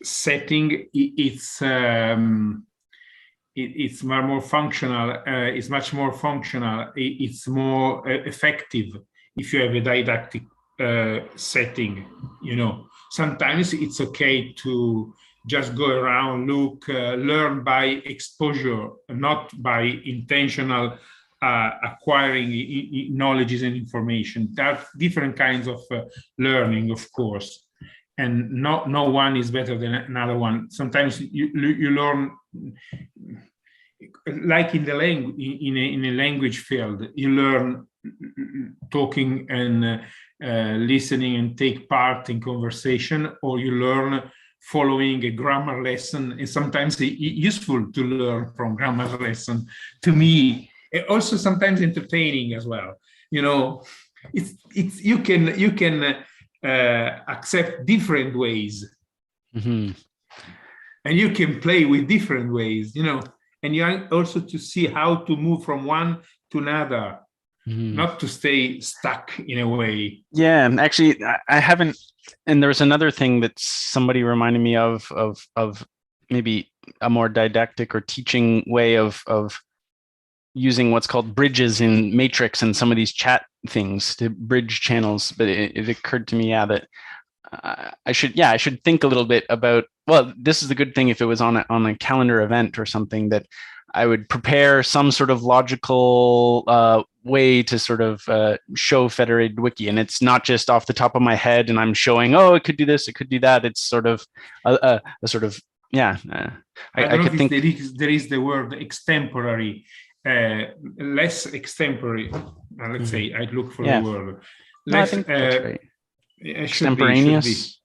D: setting. It's more functional. It's much more functional. It's more effective if you have a didactic setting. Sometimes it's okay to just go around, look, learn by exposure, not by intentional acquiring knowledge and information. There are different kinds of learning, of course, and no one is better than another one. Sometimes you learn, like in the language, in a language field, you learn talking and listening and take part in conversation, or you learn following a grammar lesson. And sometimes it's useful to learn from grammar lesson. To me, also sometimes entertaining as well. It's you can accept different ways, and you can play with different ways. And you also to see how to move from one to another, not to stay stuck in a way.
C: Yeah, actually, I haven't. And there was another thing that somebody reminded me of maybe a more didactic or teaching way of using what's called bridges in Matrix and some of these chat things to bridge channels. But it occurred to me, that I should think a little bit about. Well, this is the good thing if it was on a calendar event or something, that I would prepare some sort of logical way to sort of show Federated Wiki, and it's not just off the top of my head and I'm showing, it could do this, it could do that. It's sort of a sort of
D: I could think there is the word extemporary, less extemporary. Let's say I'd look for the word.
C: I think that's right. Extemporaneous.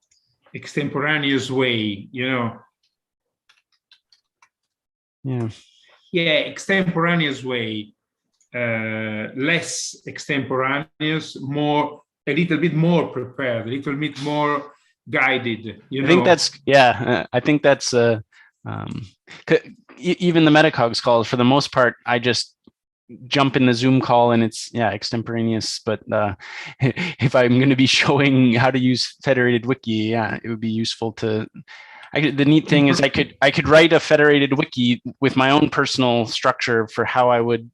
D: Extemporaneous way, extemporaneous way, less extemporaneous, a little bit more prepared, a little bit more guided.
C: I think that's even the MetaCAugs calls, for the most part, I just jump in the Zoom call and it's extemporaneous. But if I'm going to be showing how to use Federated Wiki, it would be useful to The neat thing is I could write a federated wiki with my own personal structure for how I would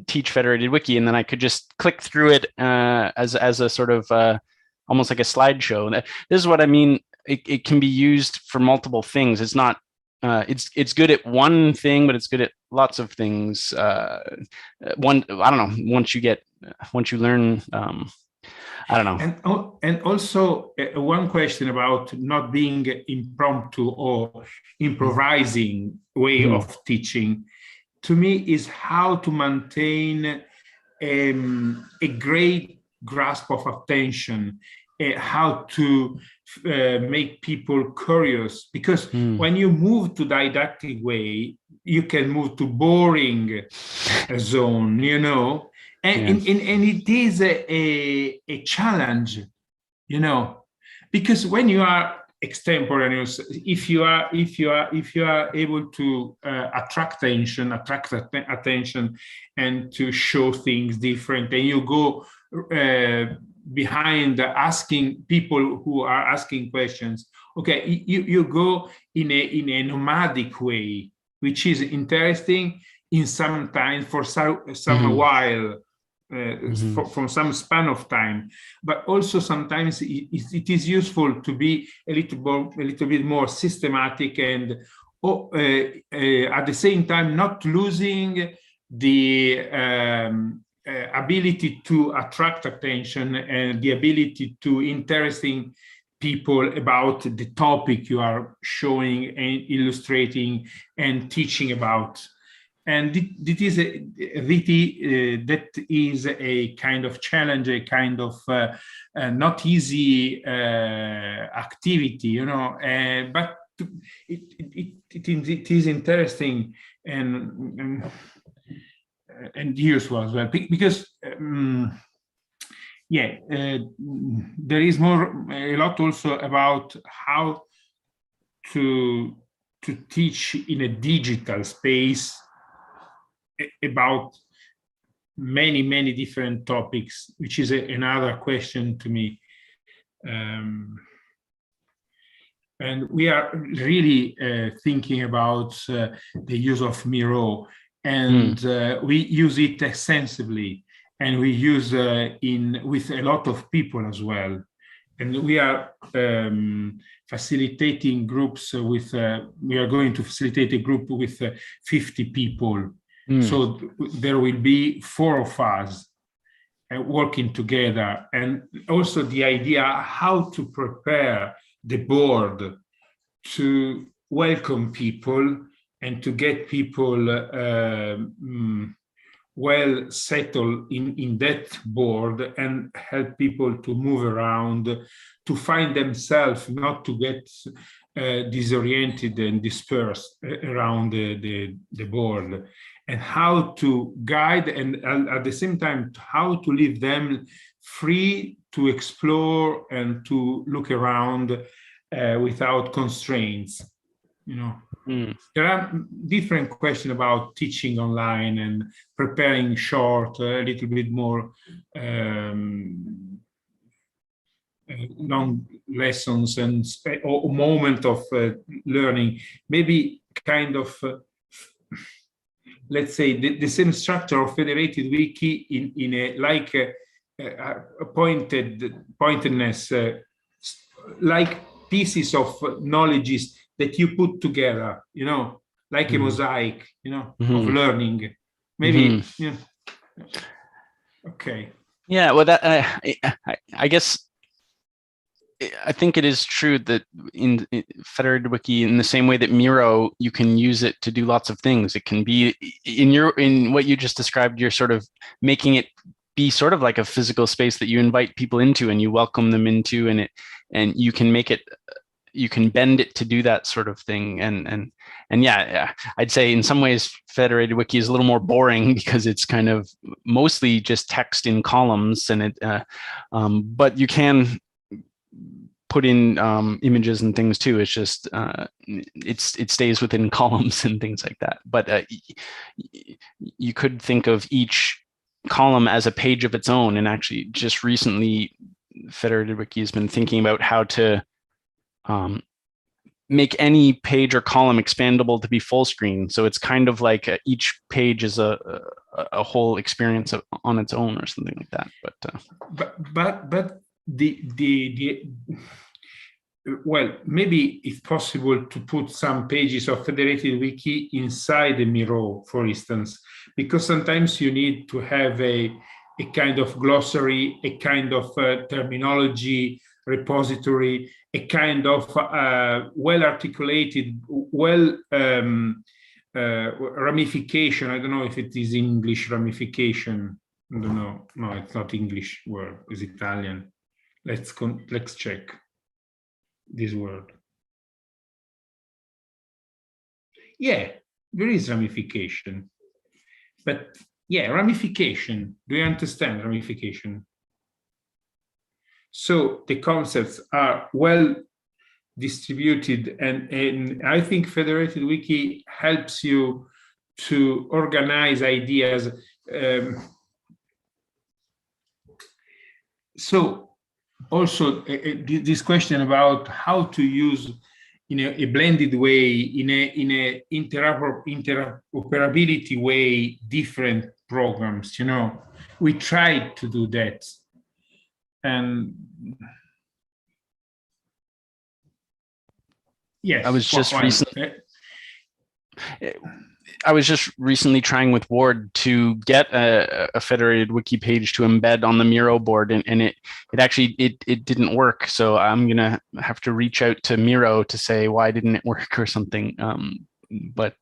C: teach federated wiki, and then I could just click through it as a sort of almost like a slideshow. This is what I mean. It can be used for multiple things. It's not. It's good at one thing, but it's good at lots of things. I don't know. Once you learn. I don't know.
D: And also one question about not being impromptu or improvising way of teaching, to me, is how to maintain a great grasp of attention, how to make people curious. Because when you move to didactic way, you can move to boring zone, you know. And it is a challenge, you know, because when you are extemporaneous, if you are able to attract attention and to show things different, and you go behind asking people who are asking questions, okay, you go in a nomadic way, which is interesting in some time for some while. From some span of time, but also sometimes it is useful to be a little bit more systematic and at the same time not losing the ability to attract attention and the ability to interesting people about the topic you are showing and illustrating and teaching about. And that is a kind of challenge, a kind of not easy activity, you know. But it is interesting and useful as well, because there is a lot also about how to teach in a digital space about many different topics, which is another question to me. And we are really thinking about the use of Miro, and we use it extensively, and we use with a lot of people as well. And we are facilitating groups with, we are going to facilitate a group with 50 people. So there will be 4 of us working together. And also the idea how to prepare the board to welcome people and to get people well settled in that board and help people to move around, to find themselves, not to get disoriented and dispersed around the board, and how to guide and at the same time how to leave them free to explore and to look around without constraints, you know. There are different questions about teaching online and preparing short, a little bit more long lessons and or moment of learning, maybe kind of let's say the same structure of federated wiki in a like a pointedness, like pieces of knowledges that you put together, you know, like a mosaic, you know, of learning. Maybe, yeah. Okay.
C: Yeah, well, that I guess I think it is true that in federated wiki, in the same way that Miro, you can use it to do lots of things. It can be in what you just described. You're sort of making it be sort of like a physical space that you invite people into and you welcome them into, and you can make it. You can bend it to do that sort of thing, and yeah, I'd say in some ways federated wiki is a little more boring because it's kind of mostly just text in columns, and but you can put in images and things too. It's just it stays within columns and things like that. But you could think of each column as a page of its own, and actually just recently federated wiki has been thinking about how to make any page or column expandable to be full screen. So it's kind of like each page is a whole experience on its own or something like that.
D: But well, maybe it's possible to put some pages of Federated Wiki inside the Miro, for instance, because sometimes you need to have a kind of glossary, a kind of terminology repository, a kind of well-articulated, ramification. I don't know if it is English ramification. I don't know. No, it's not English word. It's Italian. Let's check this word. Yeah, there is ramification. But yeah, ramification. Do you understand ramification? So the concepts are well distributed, and I think Federated Wiki helps you to organize ideas. So also this question about how to use in a blended way, in a interoperability way, different programs. We tried to do that. And yes,
C: I was just recently trying with Ward to get a federated wiki page to embed on the Miro board, and it actually didn't work. So I'm gonna have to reach out to Miro to say why didn't it work or something. But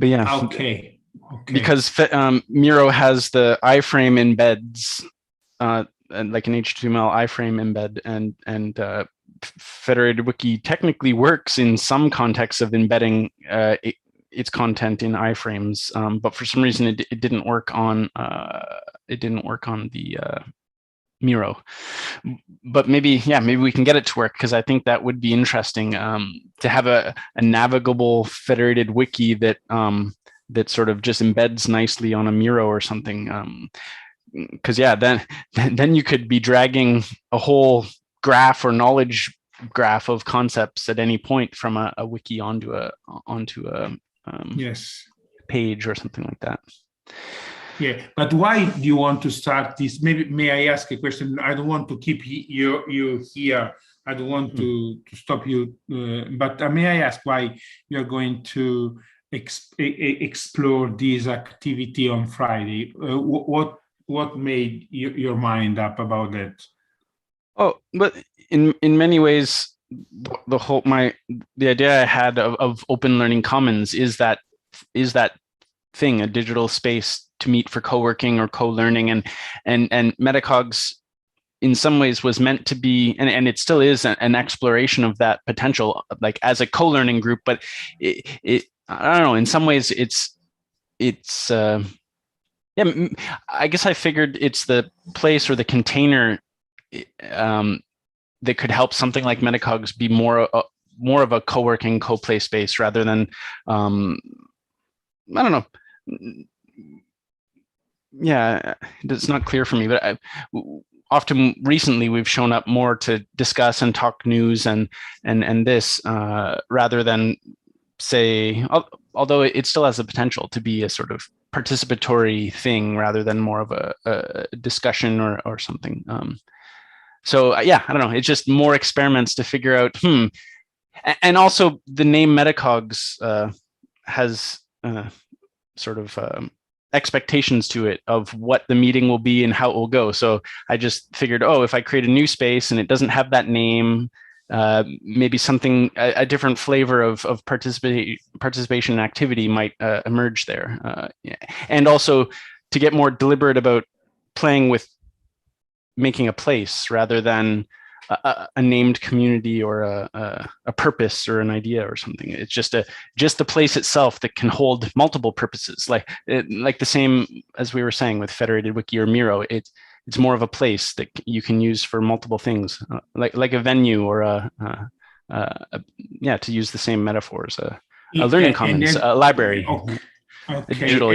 C: yeah.
D: Okay.
C: Because Miro has the iframe embeds. And like an HTML iframe embed, and Federated Wiki technically works in some contexts of embedding its content in iframes, but for some reason it didn't work on the Miro. But maybe we can get it to work, because I think that would be interesting, to have a navigable federated wiki that sort of just embeds nicely on a Miro or something. Because then you could be dragging a whole graph or knowledge graph of concepts at any point from a wiki onto a
D: yes,
C: page or something like that.
D: Yeah, but why do you want to start this? Maybe may I ask a question? I don't want to keep you here. I don't want to stop you. But may I ask why you're going to explore this activity on Friday? What made your mind up about that?
C: Oh, but in many ways, the idea I had of Open Learning Commons is that thing, a digital space to meet for co-working or co-learning, and MetaCAugs in some ways was meant to be, and it still is, an exploration of that potential, like as a co-learning group. But it I don't know, in some ways it's yeah, I guess I figured it's the place or the container that could help something like MetaCAugs be more of a co-working, co-play space, rather than I don't know. Yeah, it's not clear for me, but often recently we've shown up more to discuss and talk news and this rather than, say, although it still has the potential to be a sort of participatory thing rather than more of a discussion or something. So yeah, I don't know. It's just more experiments to figure out. And also the name MetaCAugs has sort of expectations to it of what the meeting will be and how it will go. So I just figured, if I create a new space and it doesn't have that name, maybe something, a different flavor of participation and activity might emerge there. Yeah. And also to get more deliberate about playing with making a place rather than a named community or a purpose or an idea or something. It's just the place itself that can hold multiple purposes, like the same as we were saying with Federated Wiki or Miro. It's more of a place that you can use for multiple things, like a venue or to use the same metaphors, a learning commons, a library,
D: okay.
C: a digital.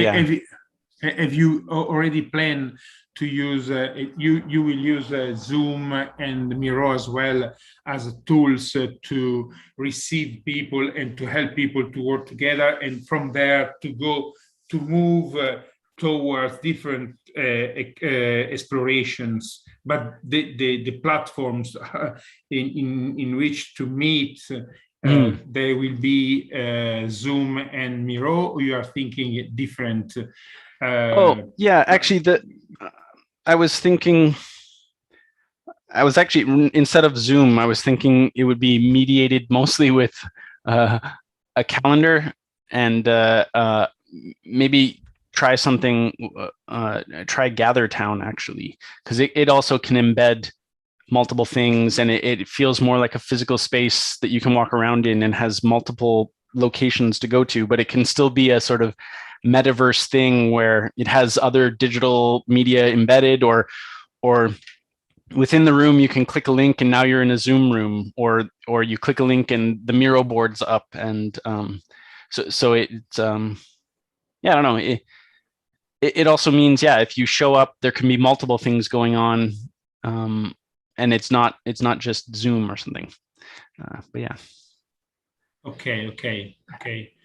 D: Have you already planned to use you will use Zoom and Miro as well as tools to receive people and to help people to work together, and from there to move towards different explorations. But the platforms in which to meet, there will be Zoom and Miro, or you are thinking different?
C: Oh yeah, actually, I was actually, instead of Zoom, I was thinking it would be mediated mostly with a calendar, and maybe try something, try GatherTown actually, because it also can embed multiple things, and it feels more like a physical space that you can walk around in and has multiple locations to go to, but it can still be a sort of metaverse thing where it has other digital media embedded, or within the room you can click a link and now you're in a Zoom room, or you click a link and the Miro board's up, and so it's yeah, I don't know. It also means, yeah, if you show up, there can be multiple things going on, and it's not just Zoom or something. But yeah.
D: Okay.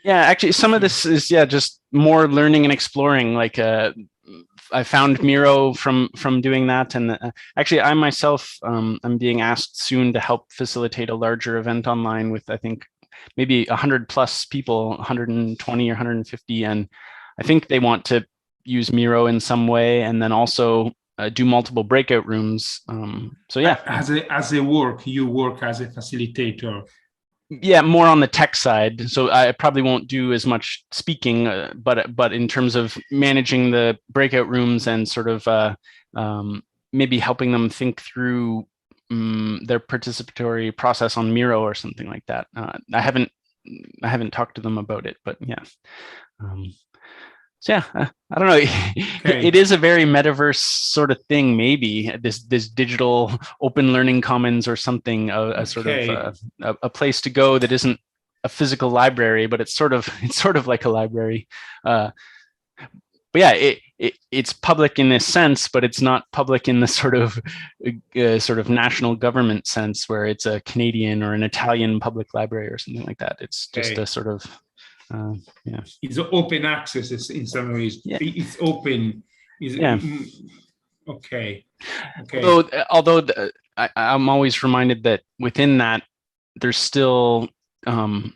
C: Yeah, actually, some of this is just more learning and exploring. Like I found Miro from doing that, and actually, I myself I'm being asked soon to help facilitate a larger event online with, I think, maybe 100+ people, 120 or 150, and I think they want to use Miro in some way, and then also do multiple breakout rooms. So yeah,
D: you work as a facilitator.
C: Yeah, more on the tech side. So I probably won't do as much speaking, but in terms of managing the breakout rooms and sort of maybe helping them think through their participatory process on Miro or something like that. I haven't talked to them about it, but yeah. So yeah, I don't know. Okay. It is a very metaverse sort of thing. Maybe this digital open learning commons or something, a sort of a place to go that isn't a physical library, but it's sort of like a library. But yeah, it's public in this sense, but it's not public in the sort of national government sense where it's a Canadian or an Italian public library or something like that. It's just a sort of yeah.
D: It's open access in some ways. Yeah. It's open. Okay.
C: Although I'm always reminded that within that there's still the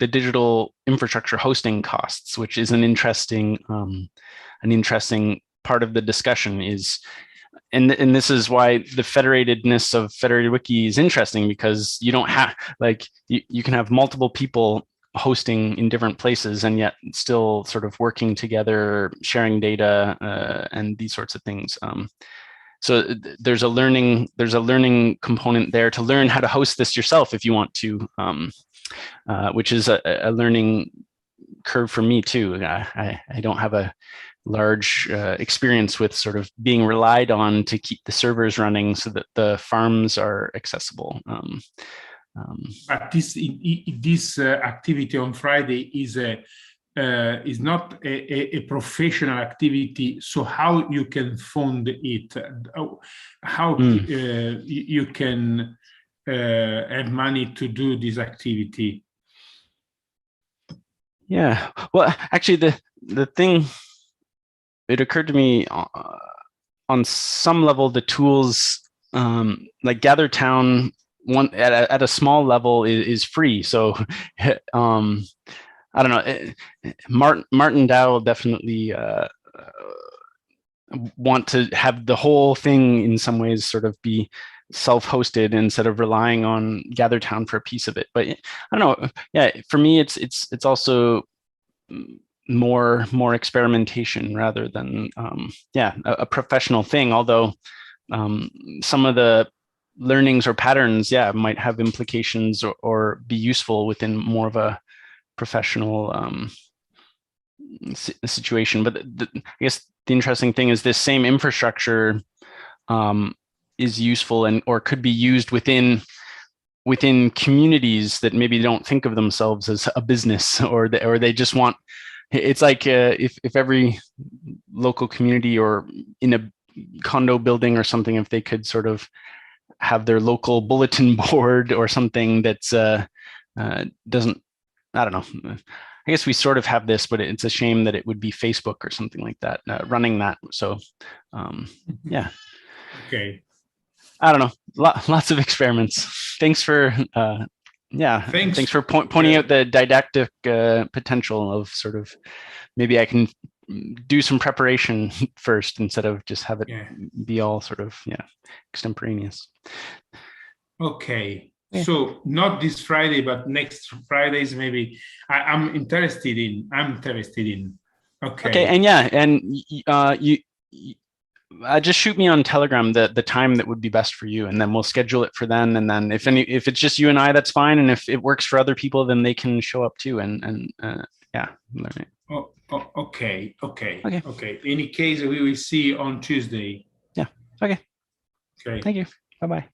C: digital infrastructure hosting costs, which is an interesting part of the discussion. And this is why the federatedness of federated wiki is interesting, because you don't have you can have multiple people hosting in different places and yet still sort of working together, sharing data, and these sorts of things. So there's a learning component there to learn how to host this yourself if you want to, which is a learning curve for me too. I don't have a large experience with sort of being relied on to keep the servers running so that the farms are accessible.
D: But this activity on Friday is not a professional activity. So how you can fund it? How you can have money to do this activity?
C: Yeah, well, actually, the thing, it occurred to me on some level, the tools like GatherTown, at a small level is free. So I don't know, Martin Dow will definitely want to have the whole thing in some ways sort of be self-hosted instead of relying on GatherTown for a piece of it. But I don't know, yeah, for me it's also more experimentation rather than a professional thing, although some of the learnings or patterns might have implications or be useful within more of a professional situation. But I guess the interesting thing is this same infrastructure is useful or could be used within communities that maybe don't think of themselves as a business, or they just want, it's like if every local community or in a condo building or something, if they could sort of have their local bulletin board or something that's doesn't, I don't know. I guess we sort of have this, but it's a shame that it would be Facebook or something like that running that. So, yeah.
D: Okay.
C: I don't know. Lots of experiments. Thanks for, Thanks for pointing out the didactic potential of sort of, maybe I can do some preparation first instead of just have it be all sort of, extemporaneous.
D: Okay. So not this Friday, but next Fridays, maybe I'm interested in. Okay.
C: Okay. And you just shoot me on Telegram the time that would be best for you, and then we'll schedule it for then. And then if it's just you and I, that's fine. And if it works for other people, then they can show up too. And yeah.
D: Okay. In any case, we will see on Tuesday.
C: Yeah. Okay.
D: Okay.
C: Thank you. Bye-bye.